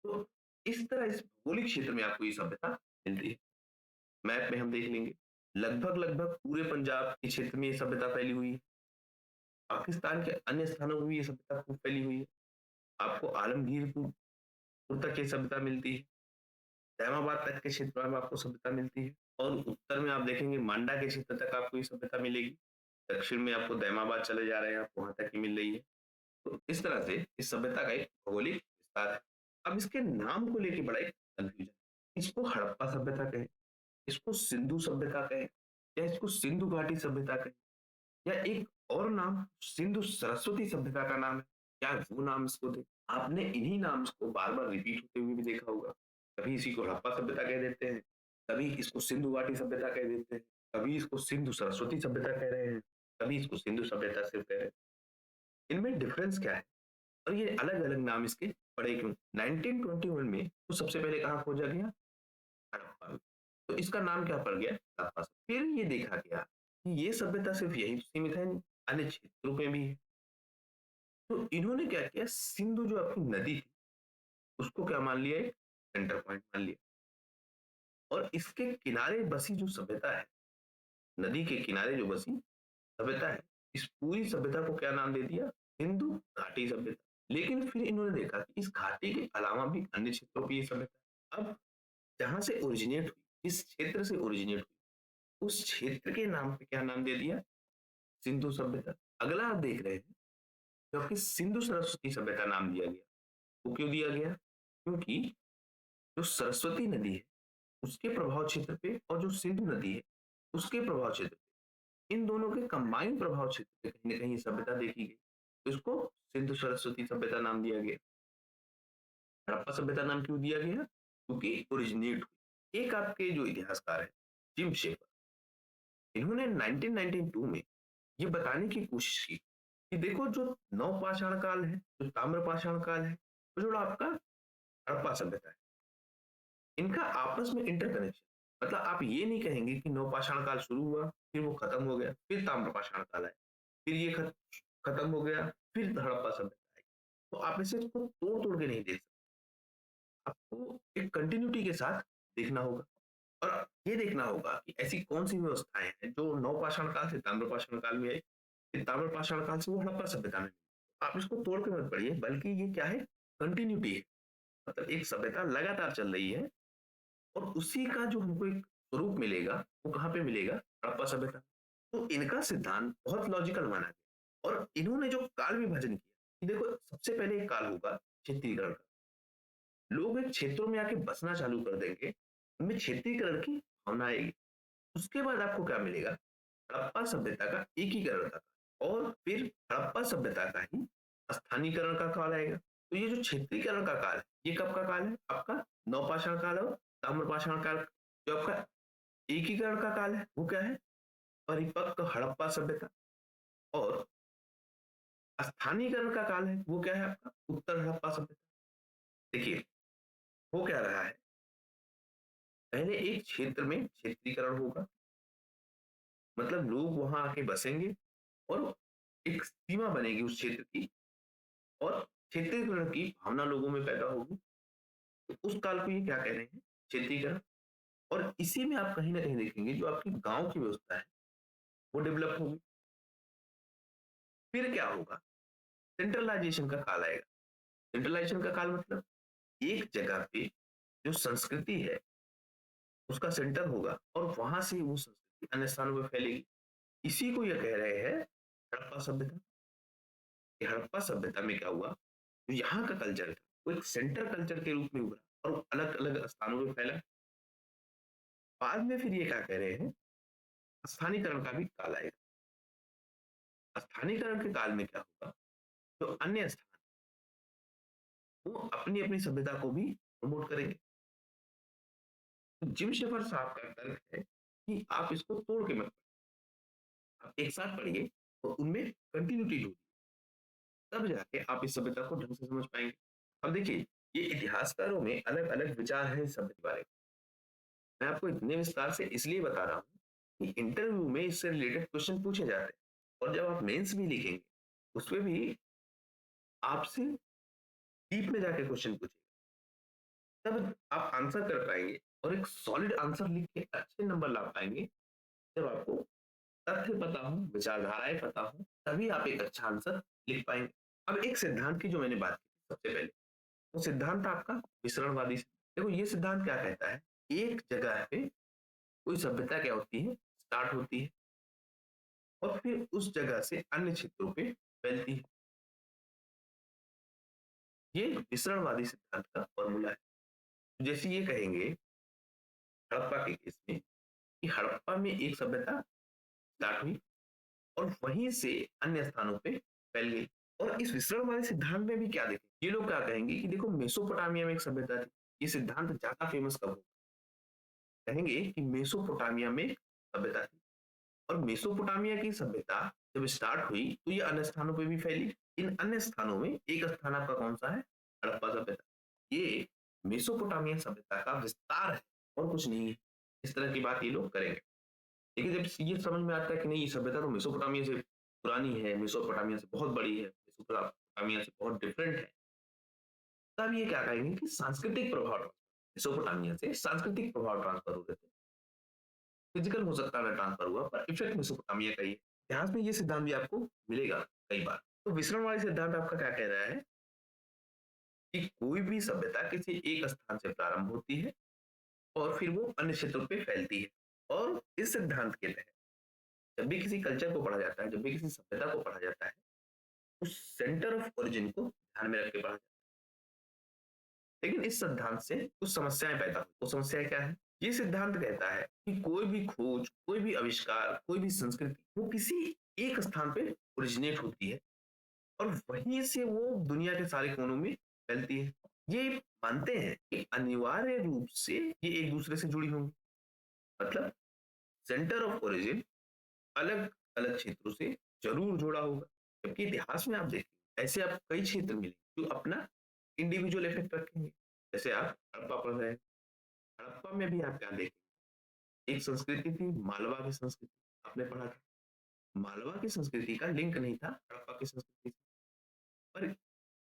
तो इस तरह इस भौगोलिक क्षेत्र में आपको ये सभ्यता मिलती है। मैप में हम देख लेंगे, लगभग लगभग पूरे पंजाब के क्षेत्र में ये सभ्यता फैली हुई है। पाकिस्तान के अन्य स्थानों में भी ये सभ्यता खूब फैली हुई है। आपको आलमगीरपुर तक ये सभ्यता मिलती है, तैमाबाद तक के क्षेत्र में आपको सभ्यता मिलती है, और उत्तर में आप देखेंगे मांडा के क्षेत्र तक आपको ये सभ्यता मिलेगी। दक्षिण में आपको तैमाबाद चले जा रहे हैं, आपको वहां तक ही मिल रही है। तो इस तरह से इस सभ्यता का एक भौगोलिक विस्तार है। अब इसके नाम को लेके बड़ा एक कंफ्यूजन, इसको हड़प्पा सभ्यता कहें, इसको सिंधु सभ्यता कहें, या इसको सिंधु घाटी सभ्यता कहें, या एक और नाम सिंधु सरस्वती सभ्यता का नाम है, क्या वो नाम इसको दे। आपने इन्हीं नाम को बार बार रिपीट होते हुए भी देखा होगा। कभी इसी को हड़प्पा सभ्यता कह देते हैं, कभी इसको सिंधु घाटी सभ्यता कह देते हैं, कभी इसको सिंधु सरस्वती सभ्यता कह रहे हैं, कभी इसको सिंधु सभ्यता सिर्फ कह रहे हैं। इनमें डिफरेंस क्या है, और ये अलग अलग नाम इसके पड़े क्यों। 1921 में तो सबसे पहले कहाँ खोजा गया, हड़प्पा में। तो इसका नाम क्या पड़ गया, हड़प्पा। फिर ये देखा गया कि ये सभ्यता सिर्फ यही सीमित है, अन्य क्षेत्रों में भी है। तो इन्होंने क्या किया, सिंधु जो अपनी नदी थी उसको क्या मान लिया, एक सेंटर पॉइंट मान लिया, और इसके किनारे बसी जो सभ्यता है, नदी के किनारे जो बसी सभ्यता है, इस पूरी सभ्यता को क्या नाम दे दिया, सिंधु घाटी सभ्यता। लेकिन फिर इन्होंने देखा कि इस घाटी के अलावा भी अन्य क्षेत्रों की ये सभ्यता। अब जहां से ओरिजिनेट हुई, इस क्षेत्र से ओरिजिनेट हुई, उस क्षेत्र के नाम पे क्या नाम दे दिया, सिंधु सभ्यता। अगला आप देख रहे हैं, जो आपकी सिंधु सरस्वती सभ्यता नाम दिया गया, वो क्यों दिया गया, क्योंकि जो सरस्वती नदी है उसके प्रभाव क्षेत्र पे, और जो सिंधु नदी है उसके प्रभाव क्षेत्र पे, इन दोनों के कंबाइंड प्रभाव क्षेत्र पे कहीं ना कहीं सभ्यता देखी गई, तो इसको सिंधु सरस्वती सभ्यता नाम दिया गया। हड़प्पा सभ्यता नाम क्यों दिया गया, क्योंकि ओरिजिनेट हुई। एक आपके जो इतिहासकार है जिम शेफर, इन्होंने 1992 में ये बताने की कोशिश की कि देखो जो नवपाषाण काल है, जो ताम्रपाषाण काल है, तो जो आपका हड़प्पा सभ्यता है, इनका आपस में इंटरकनेक्शन। मतलब आप ये नहीं कहेंगे कि नवपाषाण काल शुरू हुआ फिर वो खत्म हो गया, फिर ताम्रपाषाण काल आया, फिर ये खत्म हो गया, फिर हड़प्पा सभ्यता आई। तो आप इसे इसको तोड़ तोड़ के नहीं देख सकते, आपको एक कंटिन्यूटी के साथ देखना होगा। और ये देखना होगा कि ऐसी कौन सी व्यवस्थाएं हैं जो नवपाषाण काल से ताम्रपाषाण काल में आई, फिर ताम्रपाषाण काल से वो हड़प्पा सभ्यता में। आप इसको तोड़ के मत पढ़िए, बल्कि ये क्या है, कंटिन्यूटी है। मतलब एक सभ्यता लगातार चल रही है, और उसी का जो हमको एक स्वरूप मिलेगा वो कहाँ पे मिलेगा, हड़प्पा सभ्यता। तो इनका सिद्धांत बहुत लॉजिकल माना गया और इन्होंने जो काल विभाजन किया, देखो सबसे पहले एक काल होगा क्षेत्रीकरण का। लोग एक क्षेत्रों में आके बसना चालू कर देंगे, उनमें क्षेत्रीकरण की भावना आएगी। उसके बाद आपको क्या मिलेगा? हड़प्पा सभ्यता का एकीकरण था और फिर हड़प्पा सभ्यता का ही स्थानीयकरण का काल आएगा। तो ये जो क्षेत्रीकरण का काल है, ये कब का काल है? आपका नवपाषाण काल और ताम्रपाषाण काल। जो आपका एकीकरण का काल है वो क्या है? परिपक्व हड़प्पा सभ्यता। और स्थानीयकरण का काल है वो क्या है आपका? उत्तर हड़प्पा सभ्यता। देखिए वो क्या रहा है, पहले एक क्षेत्र में क्षेत्रीकरण होगा, मतलब लोग वहां आके बसेंगे और एक सीमा बनेगी उस क्षेत्र की और क्षेत्रीकरण की भावना लोगों में पैदा होगी। तो उस काल को ये क्या कह रहे हैं? क्षेत्रीकरण। और इसी में आप कहीं ना कहीं देखेंगे जो आपकी गांव की व्यवस्था है वो डेवलप होगी। फिर क्या होगा? सेंट्रलाइजेशन का काल आएगा। सेंट्रलाइजेशन का काल मतलब एक जगह पे जो संस्कृति है उसका सेंटर होगा और वहां से वो संस्कृति अन्य स्थानों में फैलेगी। इसी को ये कह रहे हैं हड़प्पा सभ्यता। कि हड़प्पा सभ्यता में क्या हुआ, जो यहाँ का कल्चर था वो एक सेंटर कल्चर के रूप में उभरा और अलग अलग स्थानों में फैला। बाद में फिर ये क्या कह रहे हैं, स्थानीयकरण का भी काल आएगा। स्थानीयकरण के काल में क्या होगा, तो अन्य स्थान वो अपनी अपनी सभ्यता को भी प्रमोट करेंगे। तो जिम शेफर साहब का तर्क है कि आप इसको तोड़ के मत, आप एक साथ पढ़िए और उनमें कंटिन्यूटी ढूंढिए, तब जाके आप इस सभ्यता को ढंग से समझ पाएंगे। अब देखिए ये इतिहासकारों में अलग अलग विचार है इस सभ्यता के बारे में। मैं आपको इतने विस्तार से इसलिए बता रहा हूँ कि इंटरव्यू में इससे रिलेटेड क्वेश्चन पूछे जाते हैं और जब आप मेंस भी लिखेंगे उसमें भी आपसे डीप में जाके क्वेश्चन पूछे, तब आप आंसर कर पाएंगे और एक सॉलिड आंसर लिख के अच्छे नंबर ला पाएंगे। जब आपको तथ्य पता हो, विचारधाराएं पता हो, तभी आप एक अच्छा आंसर लिख पाएंगे। अब एक सिद्धांत की जो मैंने बात की सबसे पहले, वो सिद्धांत आपका विसरणवादी। देखो ये सिद्धांत क्या कहता है, एक जगह पे कोई सभ्यता क्या होती है, स्टार्ट होती है और फिर उस जगह से अन्य क्षेत्रों पे फैलती है। ये विसरणवादी सिद्धांत का फॉर्मूला है। जैसे ये कहेंगे हड़प्पा के केस में कि हड़प्पा में एक सभ्यता स्टार्ट हुई और वहीं से अन्य स्थानों पे फैल गई। और इस विसरणवादी सिद्धांत में भी क्या देखें, ये लोग क्या कहेंगे कि देखो मेसोपोटामिया में एक सभ्यता थी। ये सिद्धांत ज्यादा फेमस कब हो, कहेंगे कि मेसोपोटामिया में सभ्यता थी और मेसोपोटामिया की सभ्यता जब स्टार्ट हुई तो ये अन्य स्थानों पे भी फैली। इन अन्य स्थानों में एक स्थान आपका कौन सा है? हड़प्पा सभ्यता। ये मेसोपोटामिया सभ्यता का विस्तार है और कुछ नहीं है। इस तरह की बात ये लोग करेंगे। लेकिन जब ये समझ में आता है कि नहीं, ये सभ्यता तो मेसोपोटामिया से पुरानी है, मेसोपोटामिया से बहुत बड़ी है, मेसोपोटामिया से बहुत डिफरेंट है, तब ये क्या कहेंगे कि सांस्कृतिक प्रभाव, मेसोपोटामिया से सांस्कृतिक प्रभाव ट्रांसफर हो रहे थे। फिजिकल हो सकता है ट्रांसफर हुआ पर इफेक्ट मेसोपोटामिया का ही है। इतिहास में ये सिद्धांत भी आपको मिलेगा कई बार। तो विसरणवादी सिद्धांत आपका क्या कह रहा है कि कोई भी सभ्यता किसी एक स्थान से प्रारंभ होती है और फिर वो अन्य क्षेत्रों पे फैलती है। और इस सिद्धांत के तहत जब भी किसी कल्चर को पढ़ा जाता है, जब भी किसी सभ्यता को पढ़ा जाता है, उस सेंटर ऑफ ओरिजिन को ध्यान में रख के पढ़ा जाता है। लेकिन इस सिद्धांत से कुछ समस्याएं पैदा हुई। वो समस्या क्या है? ये सिद्धांत कहता है कि कोई भी खोज, कोई भी आविष्कार, कोई भी संस्कृति वो किसी एक स्थान पे ओरिजिनेट होती है और वहीं से वो दुनिया के सारे कोनों में फैलती है। ये मानते हैं कि अनिवार्य रूप से ये एक दूसरे से जुड़ी होंगी, मतलब सेंटर ऑफ ओरिजिन अलग अलग क्षेत्रों से जरूर जुड़ा होगा। जबकि इतिहास में आप देखें ऐसे आप कई क्षेत्र मिलेंगे जो अपना इंडिविजुअल इफेक्ट रखेंगे। जैसे आप हड़प्पा पढ़ रहे हैं, हड़प्पा में भी आप क्या देखेंगे, एक संस्कृति थी मालवा की संस्कृति, आपने पढ़ा था। मालवा की संस्कृति का लिंक नहीं था हड़प्पा की संस्कृति से, पर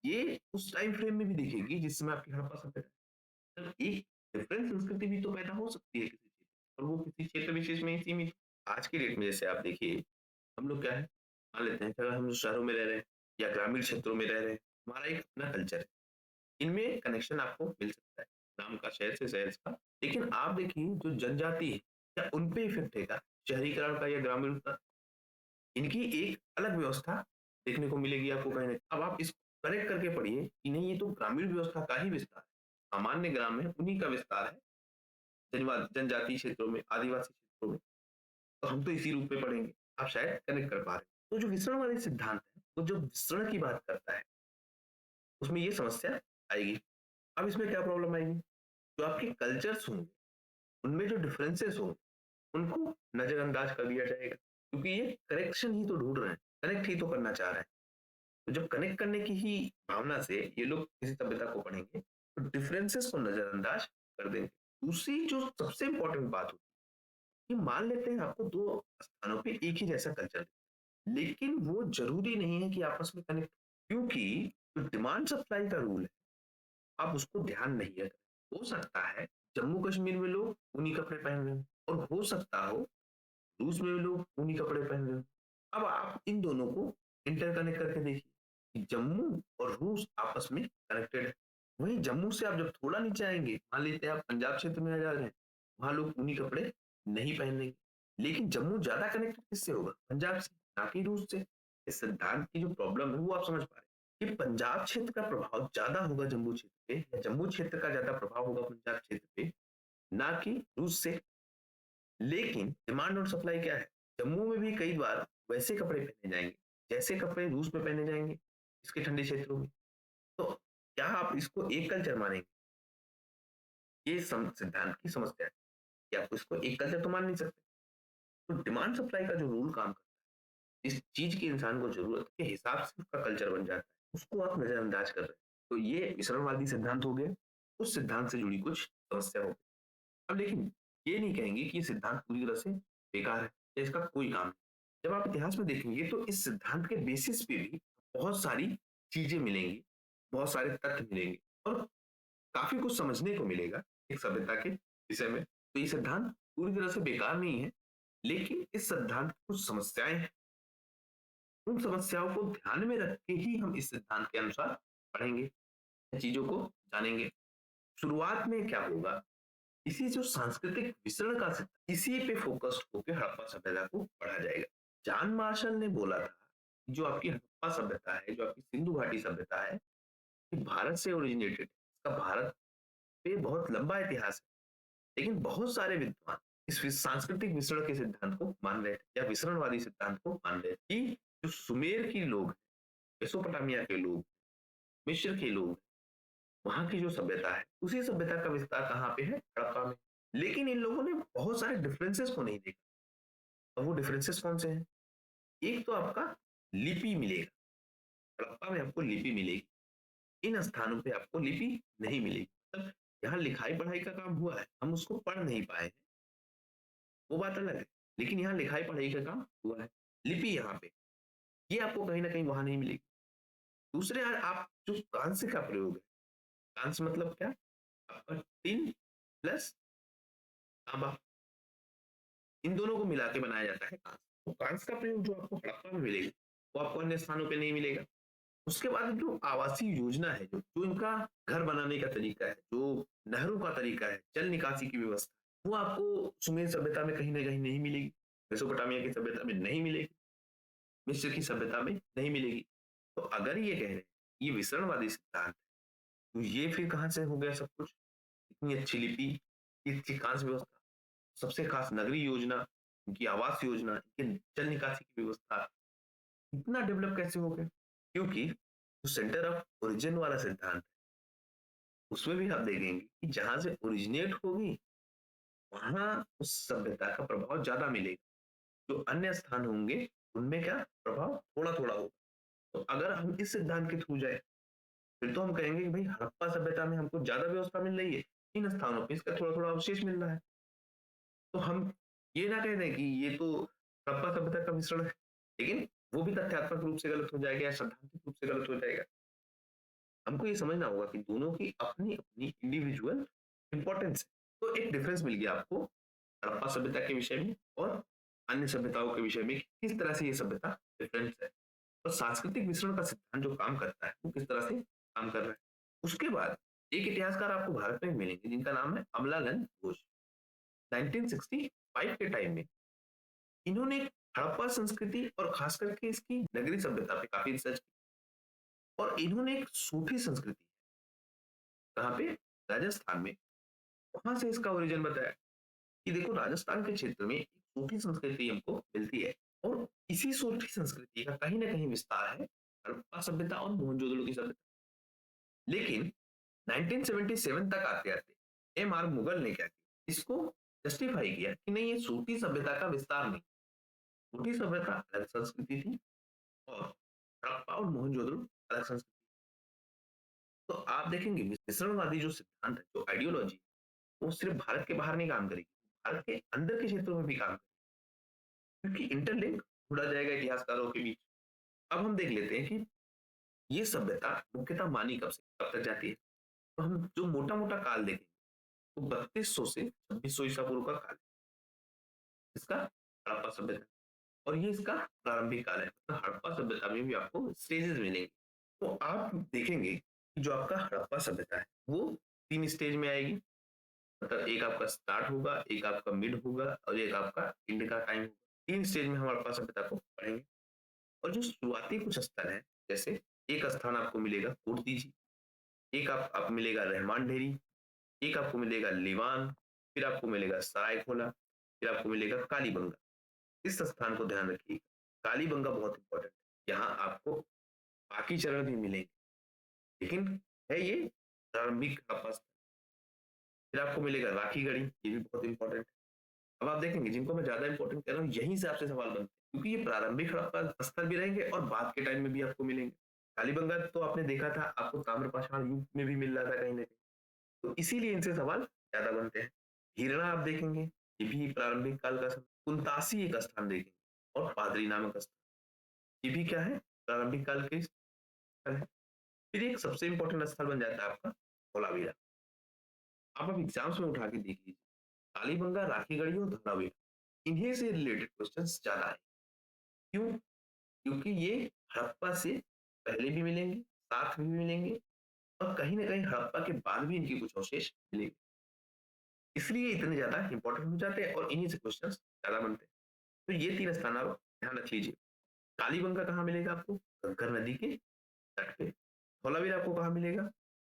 ये उस टाइम फ्रेम में भी दिखेगी जिस समय आपकी हड़प्पा सभ्यता है। तो एक डिफरेंट संस्कृति भी तो पैदा हो सकती है किसी चीज और वो किसी क्षेत्र विशेष में ही सीमित। आज की डेट में जैसे आप देखिए, हम लोग क्या है, मान लेते हैं अगर हम शहरों में रह रहे हैं या ग्रामीण क्षेत्रों में रह रहे हैं, हमारा एक अपना कल्चर है, इनमें कनेक्शन आपको मिल सकता है ग्राम का शहर से, शहर का। लेकिन आप देखिए जो जनजाति है क्या उन पे इफेक्ट है क्या शहरीकरण का या ग्रामीण का? इनकी एक अलग व्यवस्था देखने को मिलेगी आपको कहीं न। अब आप इसको कनेक्ट करके पढ़िए कि नहीं, ये तो ग्रामीण व्यवस्था का ही विस्तार है। सामान्य ग्राम है, उन्हीं का विस्तार है। जनजातीय क्षेत्रों में, आदिवासी क्षेत्रों में, तो हम तो इसी रूप में पढ़ेंगे। आप शायद कनेक्ट कर पा रहे हैं। तो जो विसरणवादी सिद्धांत है, वो जो विसरण की बात करता है, उसमें ये समस्या आएगी। अब इसमें क्या प्रॉब्लम आएगी? जो आपके कल्चर्स होंगे, उनमें जो डिफरेंसेस होंगे, उनको नजरअंदाज कर दिया जाएगा, क्योंकि ये कनेक्शन ही तो ढूंढ रहे हैं, कनेक्ट ही तो करना चाह रहे हैं। तो जब कनेक्ट करने की ही भावना से ये लोग किसी सभ्यता को पढ़ेंगे, तो डिफरेंसेस को नजरअंदाज कर देंगे। दूसरी जो सबसे इंपॉर्टेंट बात होती है कि मान लेते हैं आपको दो स्थानों पे एक ही जैसा कल्चर, लेकिन वो जरूरी नहीं है कि आपस में कनेक्ट, क्योंकि जो डिमांड सप्लाई का रूल है, आप उसको ध्यान नहीं रखें। हो सकता है जम्मू कश्मीर में लोग ऊनी कपड़े पहन रहे हैं, और हो सकता हो रूस में भी लोग ऊनी कपड़े पहन रहे हैं। अब आप इन दोनों को इंटरकनेक्ट करके देखिए कि जम्मू और रूस आपस में कनेक्टेड है। वहीं जम्मू से आप जब थोड़ा नीचे आएंगे, मान लेते हैं आप पंजाब क्षेत्र में आ जा रहे हैं, वहां लोग ऊनी कपड़े नहीं पहनेंगे। लेकिन जम्मू ज्यादा कनेक्टेड किससे होगा? पंजाब से, ना कि रूस से। इस सिद्धांत की जो प्रॉब्लम है वो आप समझ पा रहे हैं कि पंजाब क्षेत्र का प्रभाव ज्यादा होगा जम्मू क्षेत्र पे, या जम्मू क्षेत्र का ज्यादा प्रभाव होगा पंजाब क्षेत्र पे, ना कि रूस से। लेकिन डिमांड और सप्लाई क्या है? जम्मू में भी कई बार वैसे कपड़े पहने जाएंगे जैसे कपड़े रूस में पहने जाएंगे, इसके ठंडे क्षेत्रों में। तो क्या आप इसको एक कल्चर मानेंगे? ये सिद्धांत की समस्या है कि आप इसको एक कल्चर तो मान नहीं सकते। तो डिमांड सप्लाई का जो रूल काम करता है, इस चीज की इंसान को जरूरत के हिसाब से उसका कल्चर बन जाता है, उसको आप नजरअंदाज कर रहे हैं। तो ये विसरणवादी सिद्धांत हो गए। उस सिद्धांत से जुड़ी कुछ समस्या हो गई। अब लेकिन ये नहीं कहेंगे कि ये सिद्धांत पूरी तरह से बेकार है या इसका कोई काम नहीं। जब आप इतिहास में देखेंगे तो इस सिद्धांत के बेसिस पे भी बहुत सारी चीजें मिलेंगी, बहुत सारे तथ्य मिलेंगे, और काफी कुछ समझने को मिलेगा एक सभ्यता के विषय में। तो ये सिद्धांत पूरी तरह से बेकार नहीं है, लेकिन इस सिद्धांत की कुछ समस्याएं हैं। उन समस्याओं को ध्यान में रख के ही हम इस सिद्धांत के अनुसार पढ़ेंगे, चीजों को जानेंगे। शुरुआत में क्या होगा, इसी जो सांस्कृतिक विसरण का सिद्धांत, इसी पे फोकस्ड होकर हड़प्पा सभ्यता को पढ़ा जाएगा। जॉन मार्शल ने बोला था कि जो आपकी हड़प्पा सभ्यता है, जो आपकी सिंधु घाटी सभ्यता है, ये भारत से ओरिजिनेटेड है। इसका भारत पे बहुत लंबा इतिहास है। लेकिन बहुत सारे विद्वान इस सांस्कृतिक विसरण के सिद्धांत को मान रहे थे, या विसरणवादी सिद्धांत को मान रहे थे कि जो सुमेर की लोग, मेसोपोटामिया के लोग, मिस्र के लोग, वहां की जो सभ्यता है, उसी सभ्यता का विस्तार कहाँ पे है? हड़प्पा में। लेकिन इन लोगों ने बहुत सारे डिफरेंसेस को नहीं देखा। और वो डिफरेंसेस कौन से हैं? एक तो आपका लिपि मिलेगा, हड़प्पा में आपको लिपि मिलेगी, इन स्थानों पे आपको लिपि नहीं मिलेगी। मतलब यहाँ लिखाई पढ़ाई का काम हुआ है, हम उसको पढ़ नहीं पाए हैं, वो बात अलग है। लेकिन यहाँ लिखाई पढ़ाई का काम हुआ है, लिपि यहाँ पे, ये आपको कहीं ना कहीं वहां नहीं मिलेगी। दूसरे यार, आप जो कांस्य का प्रयोग है, कांस्य मतलब क्या? आपका टिन प्लस तांबा, इन दोनों को मिला के बनाया जाता है कांस। तो कांस का प्रयोग जो आपको हड़प्पा में मिलेगा, वो आपको अन्य स्थानों पे नहीं मिलेगा। उसके बाद जो आवासीय योजना है, जो जो इनका घर बनाने का तरीका है, जो नहरों का तरीका है, जल निकासी की व्यवस्था, वो आपको सुमेर सभ्यता में कहीं ना कहीं नहीं मिलेगी, मेसोपोटामिया की सभ्यता में नहीं मिलेगी, मिस्र की सभ्यता में नहीं मिलेगी। तो अगर ये कह रहे हैं ये विसरणवादी सिद्धांत है, तो ये फिर कहाँ से हो गया सब कुछ? इतनी अच्छी लिपि, इतनी अच्छी कांस्य व्यवस्था, सबसे खास नगरीय योजना, इनकी आवास योजना, इनकी जल निकासी की व्यवस्था, इतना डेवलप कैसे हो गया? क्योंकि जो सेंटर ऑफ ओरिजिन वाला सिद्धांत है, उसमें भी आप देखेंगे कि जहां से ओरिजिनेट होगी, वहां उस सभ्यता का प्रभाव ज्यादा मिलेगा। जो अन्य स्थान होंगे, उनमें क्या प्रभाव थोड़ा थोड़ा होगा। तो अगर हम इस सिद्धांत के थ्रू जाए, फिर तो हम कहेंगे कि भाई हड़प्पा सभ्यता में हमको ज्यादा व्यवस्था मिल रही है, इन स्थानों पे इसका थोड़ा थोड़ा अवशेष मिल रहा है। तो हम ये ना कह दें कि ये तो हड़प्पा सभ्यता का मिश्रण है, लेकिन वो भी तथ्यात्मक रूप से गलत हो जाएगा या सैद्धांतिक रूप से गलत हो जाएगा। हमको ये समझना होगा कि दोनों की अपनी अपनी इंडिविजुअल इंपॉर्टेंस है। तो एक डिफरेंस मिल गया आपको हड़प्पा सभ्यता के विषय में और अन्य सभ्यताओं के विषय में, किस तरह से ये सभ्यता डिफरेंस है, और सांस्कृतिक मिश्रण का सिद्धांत जो काम करता है वो किस तरह से काम कर रहा है। उसके बाद एक इतिहासकार आपको भारत में मिलेंगे जिनका नाम है अमलागन घोष। 1965 के टाइम में इन्होंने हड़प्पा संस्कृति और खास करके इसकी नगरी सभ्यता पे काफी रिसर्च की और इन्होंने एक सूफी संस्कृति कहाँ पे राजस्थान में वहां से इसका ओरिजिन बताया कि देखो राजस्थान के क्षेत्र में एक सूफी संस्कृति हमको मिलती है और इसी सूफी संस्कृति का कहीं ना कहीं विस्तार है हड़प्पा सभ्यता और मोहनजोदड़ो की सभ्यता। लेकिन 1977 तक आते आते एम आर मुगल ने क्या किया इसको जस्टिफाई किया कि नहीं ये सूफी सभ्यता का विस्तार नहीं, सूफी सभ्यता अलग संस्कृति थी और हड़प्पा और मोहनजोदड़ो अलग संस्कृति। तो आप देखेंगे मिश्रणवादी जो सिद्धांत है जो आइडियोलॉजी वो सिर्फ भारत के बाहर नहीं काम करेगी, भारत के अंदर के क्षेत्रों में भी काम करेगी क्योंकि इंटरलिंक जुड़ा जाएगा इतिहासकारों के बीच। अब हम देख लेते हैं कि ये सभ्यता मुख्यतः मानी कब से कब तक जाती है। तो हम जो मोटा मोटा काल देखेंगे तो 3200 से 2600 ईसा पूर्व का काल है इसका हड़प्पा सभ्यता और ये इसका प्रारंभिक काल है। मतलब हड़प्पा सभ्यता में भी आपको स्टेजेस मिलेंगे। तो आप देखेंगे कि जो आपका हड़प्पा सभ्यता है वो 3 स्टेज में आएगी। मतलब एक आपका स्टार्ट होगा, एक आपका मिड होगा और एक आपका एंड का टाइम होगा। 3 स्टेज में हम हड़प्पा सभ्यता को पढ़ेंगे और जो शुरुआती कुछ स्थल है जैसे एक स्थान आपको मिलेगा कोट दीजी, एक आप मिलेगा रहमान ढेरी, एक आपको मिलेगा लीवान, फिर आपको मिलेगा सरायखोला, फिर आपको मिलेगा कालीबंगा। इस स्थान को ध्यान रखिए, कालीबंगा बहुत इंपॉर्टेंट है। यहाँ आपको बाकी चरण भी मिलेंगे लेकिन है ये प्रारंभिक हड़प्पा। फिर आपको मिलेगा राखी गढ़ी, ये भी बहुत इंपॉर्टेंट है। अब आप देखेंगे जिनको मैं ज्यादा इंपॉर्टेंट कह रहा हूँ यहीं से आपसे सवाल बनते हैं क्योंकि ये प्रारंभिक हड़प्पा स्थल भी रहेंगे और बाद के टाइम में भी आपको मिलेंगे। कालीबंगा तो आपने देखा था आपको ताम्रपाषाण युग में भी मिल रहा था कहीं ना कहीं, तो इसीलिए इनसे सवाल ज्यादा बनते हैं। हिरणा आप देखेंगे ये भी प्रारंभिक काल का समय। कुंतासी एक स्थान देखेंगे और पादरी नामक स्थान, ये भी क्या है प्रारंभिक काल के स्थल है। फिर एक सबसे इंपॉर्टेंट स्थल बन जाता है आपका धौलावीरा। आप एग्जाम्स में उठा के देख लीजिए, कालीबंगा, राखीगढ़ी और धौलावीरा इन्हीं से रिलेटेड क्वेश्चंस ज्यादा है। क्यों? क्योंकि ये हड़प्पा से पहले भी मिलेंगे, साथ में भी मिलेंगे और कहीं ना कहीं हड़प्पा के बाद भी इनके कुछ अवशेष मिलेंगे, इसलिए इतने ज्यादा इंपॉर्टेंट हो जाते हैं और इन्हीं से क्वेश्चंस ज्यादा बनते हैं। तो ये 3 स्थान आप ध्यान रख लीजिए। कालीबंगा कहाँ मिलेगा आपको? घग्गर नदी के तट पे। धौलावीरा आपको कहाँ मिलेगा?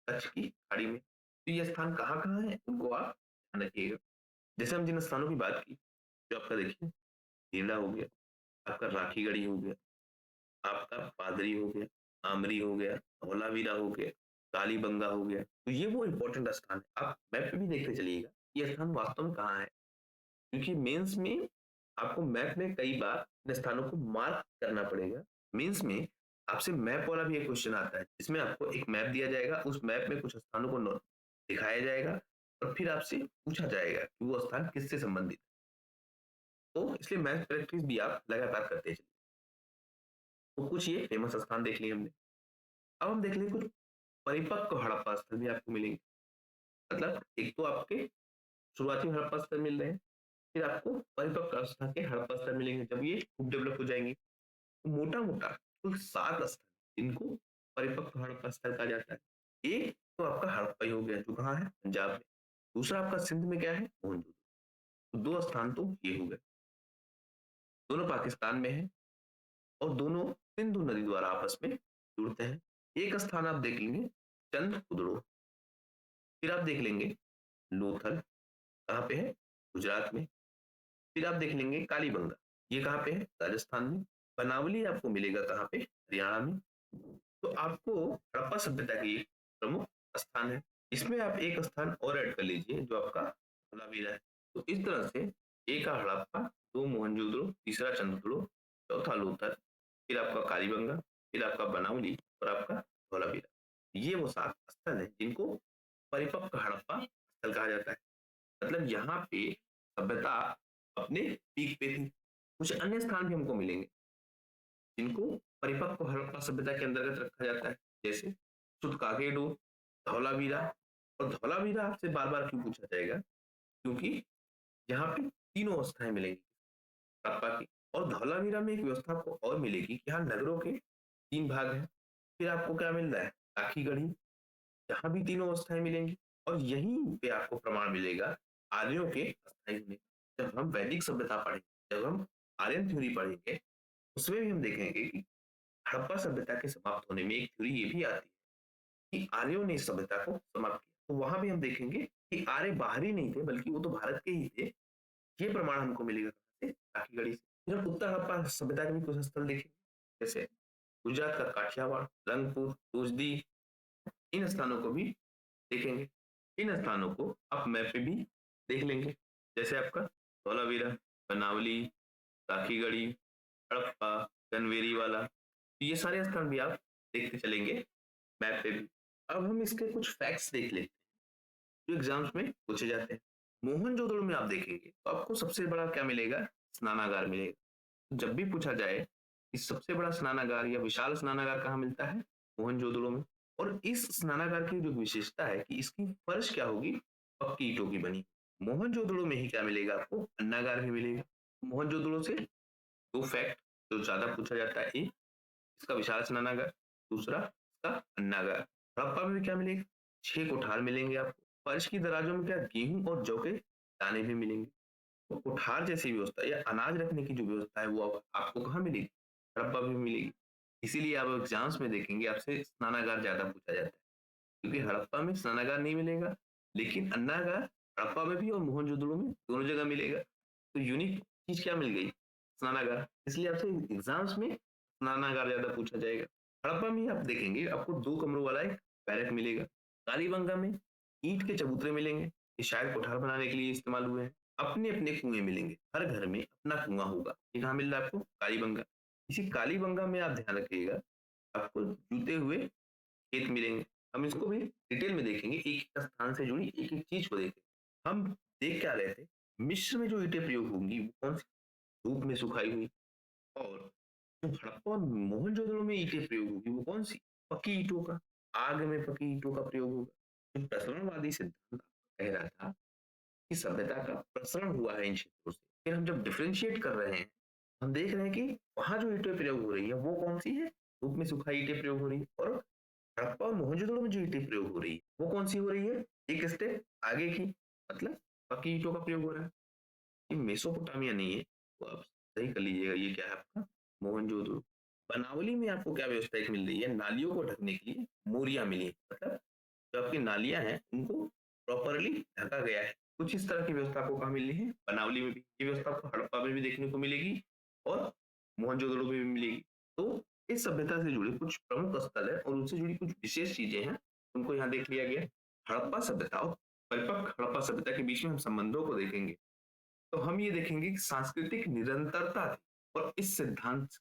कच्छ की खाड़ी में। तो ये स्थान कहाँ कहाँ है उनको आप ध्यान रखिएगा। जैसे हम जिन स्थानों की बात की, जो आपका देखिए ढेंडा हो गया, आपका राखीगढ़ी हो गया, आपका पादरी हो गया, आमरी हो गया, धौलावीरा हो गया, कालीबंगा हो गया, तो ये वो इंपॉर्टेंट स्थान है। आप मैप पे भी देखते चलिएगा ये स्थान वास्तव में कहाँ है, क्योंकि मेंस में आपको मैप में कई बार इन स्थानों को मार्क करना पड़ेगा। मेंस में आपसे मैप वाला भी एक क्वेश्चन आता है जिसमें आपको एक मैप दिया जाएगा, उस मैप में कुछ स्थानों को दिखाया जाएगा और फिर आपसे पूछा जाएगा कि वो स्थान किससे संबंधित है। तो इसलिए मैथ प्रैक्टिस भी आप लगातार करते चलिए। तो कुछ ये फेमस स्थान देख लिए हमने। अब हम देख लें कुछ परिपक्व हड़प्पा स्थल भी आपको मिलेंगे। मतलब एक तो आपके शुरुआती हड़प्पा स्थल मिल रहे हैं, फिर आपको परिपक्व अवस्था के हड़प्पा स्थल मिलेंगे जब ये खूब डेवलप हो जाएंगे। तो मोटा मोटा कुल 7 स्थल जिनको परिपक्व हड़प्पा स्थल कहा जाता है। एक तो आपका हड़प्पा ही हो गया जो कहाँ है पंजाब में, दूसरा आपका सिंध में क्या है मोहनजोदड़ो। तो 2 स्थान तो ये हो गए, दोनों पाकिस्तान में है और दोनों सिंधु नदी द्वारा आपस में जुड़ते हैं। एक स्थान आप देख लेंगे चंद कुदड़ो, फिर आप देख लेंगे लोथल, कहाँ पे है गुजरात में। फिर आप देख लेंगे कालीबंगा, ये कहाँ पे है राजस्थान में। बनावली आपको मिलेगा कहाँ पे हरियाणा में। तो आपको हड़प्पा सभ्यता की एक प्रमुख स्थान है, इसमें आप एक स्थान और ऐड कर लीजिए जो आपका धौलावीरा है। तो इस तरह से एक का हड़प्पा, 2 मोहनजोदड़ो, तीसरा चंद्रदुड़ो, चौथा लोथल, फिर आपका कालीबंगा, फिर आपका बनावली और आपका धौलावीरा। ये वो 7 स्थल है जिनको परिपक्व हड़प्पा स्थल कहा जाता है। मतलब यहाँ पे सभ्यता अपने पीक पे थी। कुछ अन्य स्थान भी हमको मिलेंगे जिनको परिपक्व हड़प्पा सभ्यता के अंतर्गत रखा जाता है, जैसे सुतकाकेडो, धौलावीरा। और धौलावीरा आपसे बार बार क्यों पूछा जाएगा, क्योंकि यहाँ पे तीनों अवस्थाएं मिलेंगी हड़प्पा की। और धौलावीरा में एक व्यवस्था आपको और मिलेगी कि यहाँ नगरों के 3 भाग हैं। फिर आपको क्या मिल रहा है राखीगढ़ी, यहाँ भी तीनों अवस्थाएं मिलेंगी और यहीं पे आपको प्रमाण मिलेगा आर्यों के अस्थायी होने का। जब हम वैदिक सभ्यता पढ़ेंगे, जब हम आर्यन थ्योरी पढ़ेंगे, उसमें भी हम देखेंगे कि हड़प्पा सभ्यता के समाप्त होने में एक थ्योरी ये भी आती है कि आर्यों ने इस सभ्यता को समाप्त किया। तो वहां भी हम देखेंगे कि आर्य बाहरी नहीं थे, बल्कि वो तो भारत के ही थे। ये प्रमाण हमको मिलेगा कहाँ से? काकीगढ़ी से। फिर हम उत्तर हड़प्पा सभ्यता के भी कुछ स्थल देखेंगे, जैसे गुजरात का काठियावाड़, रंगपुर, तोजदी, इन स्थानों को भी देखेंगे। इन स्थानों को आप मैप पे भी देख लेंगे, जैसे आपका धौलावीरा, बनावली, काकीगढ़ी, हड़प्पा, गनवेरी वाला, तो ये सारे स्थान भी आप देखते चलेंगे मैप पे भी। अब हम इसके कुछ फैक्ट्स देख लेते हैं जो एग्जाम्स में पूछे जाते हैं। मोहनजोदड़ो में आप देखेंगे तो आपको सबसे बड़ा क्या मिलेगा? स्नानागार मिलेगा। जब भी पूछा जाए कि सबसे बड़ा स्नानागार या विशाल स्नानागार कहाँ मिलता है? मोहनजोदड़ो में। और इस स्नानागार की जो विशेषता है कि इसकी फर्श क्या होगी? पक्की ईंटों की बनी। मोहनजोदड़ो में ही क्या मिलेगा आपको? अन्नागार भी मिलेगा। मोहनजोदड़ो से दो फैक्ट जो ज्यादा पूछा जाता है, एक इसका विशाल स्नानागार, दूसरा इसका अन्नागार। हड़प्पा में भी क्या मिलेगा? 6 कोठार मिलेंगे आपको। फर्श की दराजों में क्या? गेहूं और जौ के दाने भी मिलेंगे। तो कोठार जैसी व्यवस्था या अनाज रखने की जो व्यवस्था है वो आपको कहाँ मिलेगी? हड़प्पा में मिलेगी। इसीलिए आप एग्जाम्स में देखेंगे आपसे स्नानागार ज्यादा पूछा जाता है, क्योंकि हड़प्पा में स्नानागार नहीं मिलेगा, लेकिन अन्नागार हड़प्पा में भी और मोहनजोदड़ो में दोनों जगह मिलेगा। तो यूनिक चीज क्या मिल गई? स्नानागार। इसलिए आपसे एग्जाम्स में स्नानागार ज्यादा पूछा जाएगा। हड़प्पा में आप देखेंगे आपको 2 कमरों वाला एक बैरक मिलेगा। कालीबंगा में ईंट के चबूतरे मिलेंगे, ये शायद कोठार बनाने के लिए इस्तेमाल हुए हैं। अपने अपने कुएं मिलेंगे, हर घर में अपना कुआं होगा। ये कहाँ मिल रहा है आपको? कालीबंगा। इसी कालीबंगा में आप ध्यान रखिएगा, आपको जूते हुए खेत मिलेंगे। हम इसको भी डिटेल में देखेंगे, एक एक स्थान से जुड़ी एक एक चीज को देखेंगे। हम देख क्या रहे थे? मिस्र में जो ईंटें प्रयोग होंगी वो कौन सी? धूप में सुखाई हुई। और जो हड़प्पा और मोहनजोदड़ो में ईंटें प्रयोग होगी वो कौन सी? पकी ईंटों का। आग में पकी ईंटों का प्रयोग होगा। जो प्रसरणवादी सिद्धांत कह रहा था कि सभ्यता का प्रसरण हुआ है इन क्षेत्रों से, फिर हम जब डिफ्रेंशिएट कर रहे हैं, हम देख रहे हैं कि वहां जो ईंटें प्रयोग हो रही है वो कौन सी है? धूप में सुखाई ईंटें प्रयोग हो रही है। और हड़प्पा और मोहनजोदड़ो में जो ईंटें प्रयोग हो रही है वो कौन सी हो रही है? एक स्टेप आगे की, मतलब पक्की ईंटों का प्रयोग हो रहा है। ये मेसोपोटामिया नहीं है, तो आप सही कर लीजिएगा, ये क्या है आपका? मोहनजोदड़ो। बनावली में आपको क्या व्यवस्था एक मिल रही है? नालियों को ढकने के लिए मोरियां मिली है, मतलब जो आपकी नालियां हैं उनको प्रॉपरली ढका गया है। कुछ इस तरह की व्यवस्था आपको कहाँ मिल रही है? बनावली में भी। ये व्यवस्था आपको हड़प्पा में भी देखने को मिलेगी और मोहनजोदड़ो में भी मिलेगी। तो इस सभ्यता से जुड़े कुछ प्रमुख स्थल है और उनसे जुड़ी कुछ विशेष चीजें हैं, उनको यहाँ देख लिया गया। हड़प्पा सभ्यता और परिपक्व हड़प्पा सभ्यता के बीच में हम संबंधों को देखेंगे, तो हम ये देखेंगे कि सांस्कृतिक निरंतरता थी और इस सिद्धांत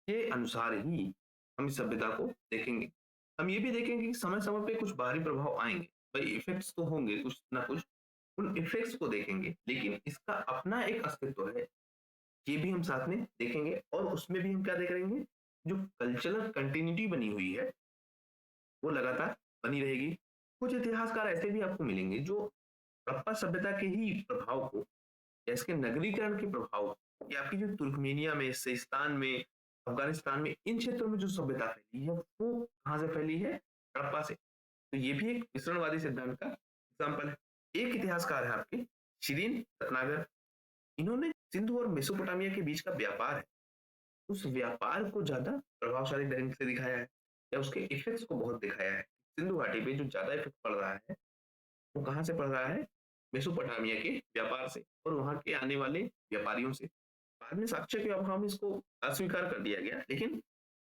के अनुसार ही हम इस सभ्यता को देखेंगे। हम ये भी देखेंगे कि समय समय पे कुछ बाहरी प्रभाव आएंगे, भाई इफेक्ट्स तो होंगे कुछ ना कुछ, उन इफेक्ट्स को देखेंगे, लेकिन इसका अपना एक अस्तित्व है, ये भी हम साथ में देखेंगे। और उसमें भी हम क्या देखेंगे? जो कल्चरल कंटिन्यूटी बनी हुई है वो लगातार बनी रहेगी। कुछ इतिहासकार ऐसे भी आपको मिलेंगे जो हड़प्पा सभ्यता के ही प्रभाव को या इसके नगरीकरण के प्रभाव या आपकी जो तुर्कमेनिया में, सिस्तान में, अफगानिस्तान में, इन क्षेत्रों में जो सभ्यता फैली है वो कहाँ से फैली है? हड़प्पा से। तो ये भी एक मिश्रणवादी सिद्धांत का एग्जाम्पल है। एक इतिहासकार है आपके शिरीन रत्नागर, इन्होंने सिंधु और मेसोपोटामिया के बीच का व्यापार है, उस व्यापार को ज्यादा प्रभावशाली ढंग से दिखाया है या उसके इफेक्ट्स को बहुत दिखाया है। सिंधु घाटी पे जो ज्यादा इफेक्ट पड़ रहा है वो कहाँ से पड़ रहा है? मेसोपोटामिया के व्यापार से और वहां के आने वाले व्यापारियों से। बाद में साक्ष्य के अभाव में इसको अस्वीकार कर दिया गया, लेकिन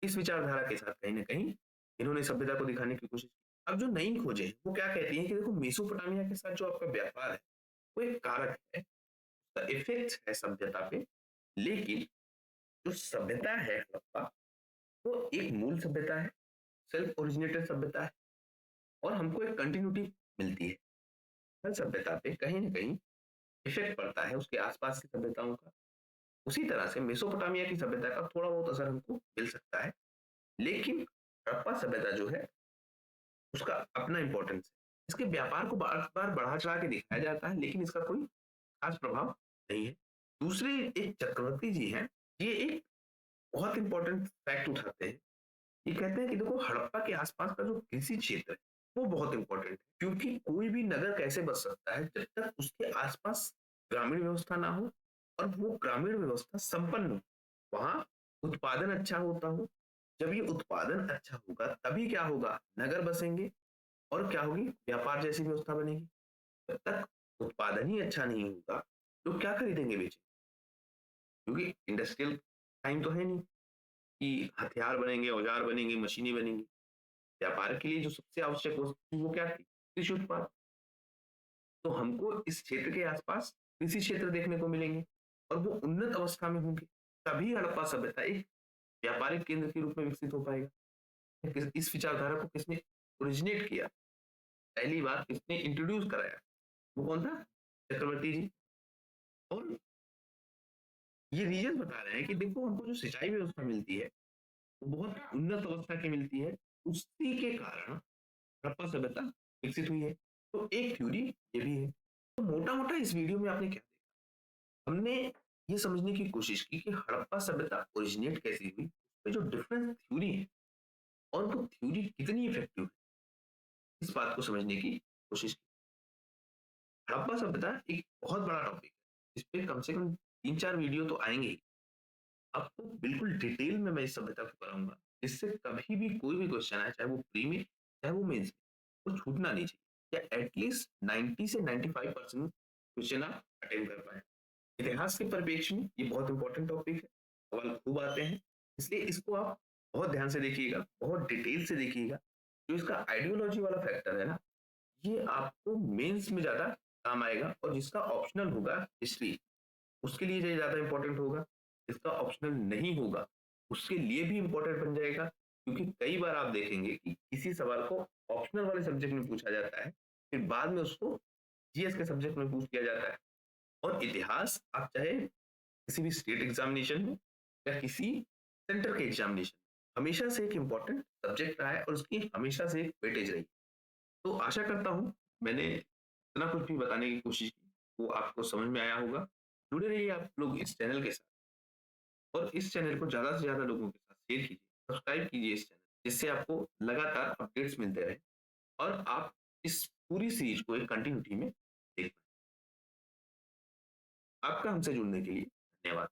इस विचारधारा के साथ कहीं ना कहीं इन्होंने सभ्यता को दिखाने की कोशिश की। अब जो नई खोजें वो क्या कहती हैं कि देखो मेसोपोटामिया के साथ जो आपका व्यापार है वो एक कारक है, उसका इफेक्ट है सभ्यता पे, लेकिन जो सभ्यता है हड़प्पा वो एक मूल सभ्यता है, सेल्फ ओरिजिनेटेड सभ्यता है और हमको एक कंटिन्यूटी मिलती है। हर सभ्यता पे कहीं ना कहीं इफेक्ट पड़ता है उसके आसपास की सभ्यताओं का। उसी तरह से मेसोपोटामिया की सभ्यता का थोड़ा बहुत असर हमको मिल सकता है, लेकिन हड़प्पा सभ्यता जो है उसका अपना इंपॉर्टेंस है। इसके व्यापार को बार बार बढ़ा चढ़ा के दिखाया जाता है, लेकिन इसका कोई खास प्रभाव नहीं है। दूसरे एक चक्रवर्ती जी हैं, ये एक बहुत इंपॉर्टेंट फैक्ट उठाते हैं। ये कहते हैं कि देखो हड़प्पा के आसपास का जो कृषि क्षेत्र है वो बहुत इंपॉर्टेंट है, क्योंकि कोई भी नगर कैसे बच सकता है जब तक उसके आसपास ग्रामीण व्यवस्था ना हो, और वो ग्रामीण व्यवस्था संपन्न हो, वहाँ उत्पादन अच्छा होता हो। जब ये उत्पादन अच्छा होगा तभी क्या होगा, नगर बसेंगे और क्या होगी, व्यापार जैसी व्यवस्था बनेगी। जब तक उत्पादन ही अच्छा नहीं होगा, लोग क्या खरीदेंगे बेचेंगे? क्योंकि इंडस्ट्रियल टाइम तो है नहीं कि हथियार बनेंगे, औजार बनेंगे, मशीनें बनेंगी। व्यापार के लिए जो सबसे आवश्यक वस्तु वो क्या थी? कृषि उत्पाद। तो हमको इस क्षेत्र के आसपास कृषि क्षेत्र देखने को मिलेंगे और वो उन्नत अवस्था में होंगे। तभी हड़प्पा सभ्यता एक व्यापारिक केंद्र के रूप में विकसित हो पाएगा। इस विचारधारा को किसने ओरिजिनेट किया, पहली बार किसने इंट्रोड्यूस कराया, वो कौन था? चक्रवर्ती जी। और ये रीजन बता रहे हैं कि देखो हमको जो सिंचाई व्यवस्था मिलती है वो बहुत उन्नत अवस्था की मिलती है, उसी के कारण हड़प्पा सभ्यता विकसित हुई है। तो एक थ्योरी ये भी है। तो मोटा मोटा इस वीडियो में आपने क्या देखा, हमने ये समझने की कोशिश की कि हड़प्पा सभ्यता ओरिजिनेट कैसी हुई, उसमें जो डिफरेंट थ्योरी है और वो थ्योरी कितनी इफेक्टिव है, इस बात को समझने की कोशिश की। हड़प्पा सभ्यता एक बहुत बड़ा टॉपिक है, इस पे कम से कम 3-4 वीडियो तो आएंगे ही। आपको बिल्कुल डिटेल में मैं इस सभ्यता को कराऊंगा, जिससे कभी भी कोई भी क्वेश्चन आए, चाहे वो प्री में चाहे वो मेंस में, वो छूटना नहीं चाहिए, या एटलीस्ट 90 से 95% क्वेश्चन आप अटेंड कर पाए। इतिहास के परिप्रेक्ष्य में ये बहुत इंपॉर्टेंट टॉपिक है, सवाल खूब आते हैं, इसलिए इसको आप बहुत ध्यान से देखिएगा, बहुत डिटेल से देखिएगा। जो इसका आइडियोलॉजी वाला फैक्टर है ना, ये आपको मेंस में ज्यादा काम आएगा, और जिसका ऑप्शनल होगा हिस्ट्री, उसके लिए ये ज्यादा इंपॉर्टेंट होगा। इसका ऑप्शनल नहीं होगा, उसके लिए भी इंपॉर्टेंट बन जाएगा, क्योंकि कई बार आप देखेंगे कि किसी सवाल को ऑप्शनल वाले सब्जेक्ट में पूछा जाता है, फिर बाद में उसको जीएस के सब्जेक्ट में पूछ लिया जाता है। और इतिहास आप चाहे किसी भी स्टेट एग्जामिनेशन में या किसी सेंटर के एग्जामिनेशन, हमेशा से एक इम्पॉर्टेंट सब्जेक्ट रहा है और उसकी हमेशा से एक वेटेज रही। तो आशा करता हूँ मैंने इतना कुछ भी बताने की कोशिश की वो आपको समझ में आया होगा। जुड़े रहिए आप लोग इस चैनल के साथ, और इस चैनल को ज़्यादा से ज़्यादा लोगों के साथ शेयर कीजिए, सब्सक्राइब कीजिए इस चैनल, जिससे आपको लगातार अपडेट्स मिलते रहे और आप इस पूरी सीरीज को एक कंटिन्यूटी में देख पाएँ। आपका हमसे जुड़ने के लिए धन्यवाद।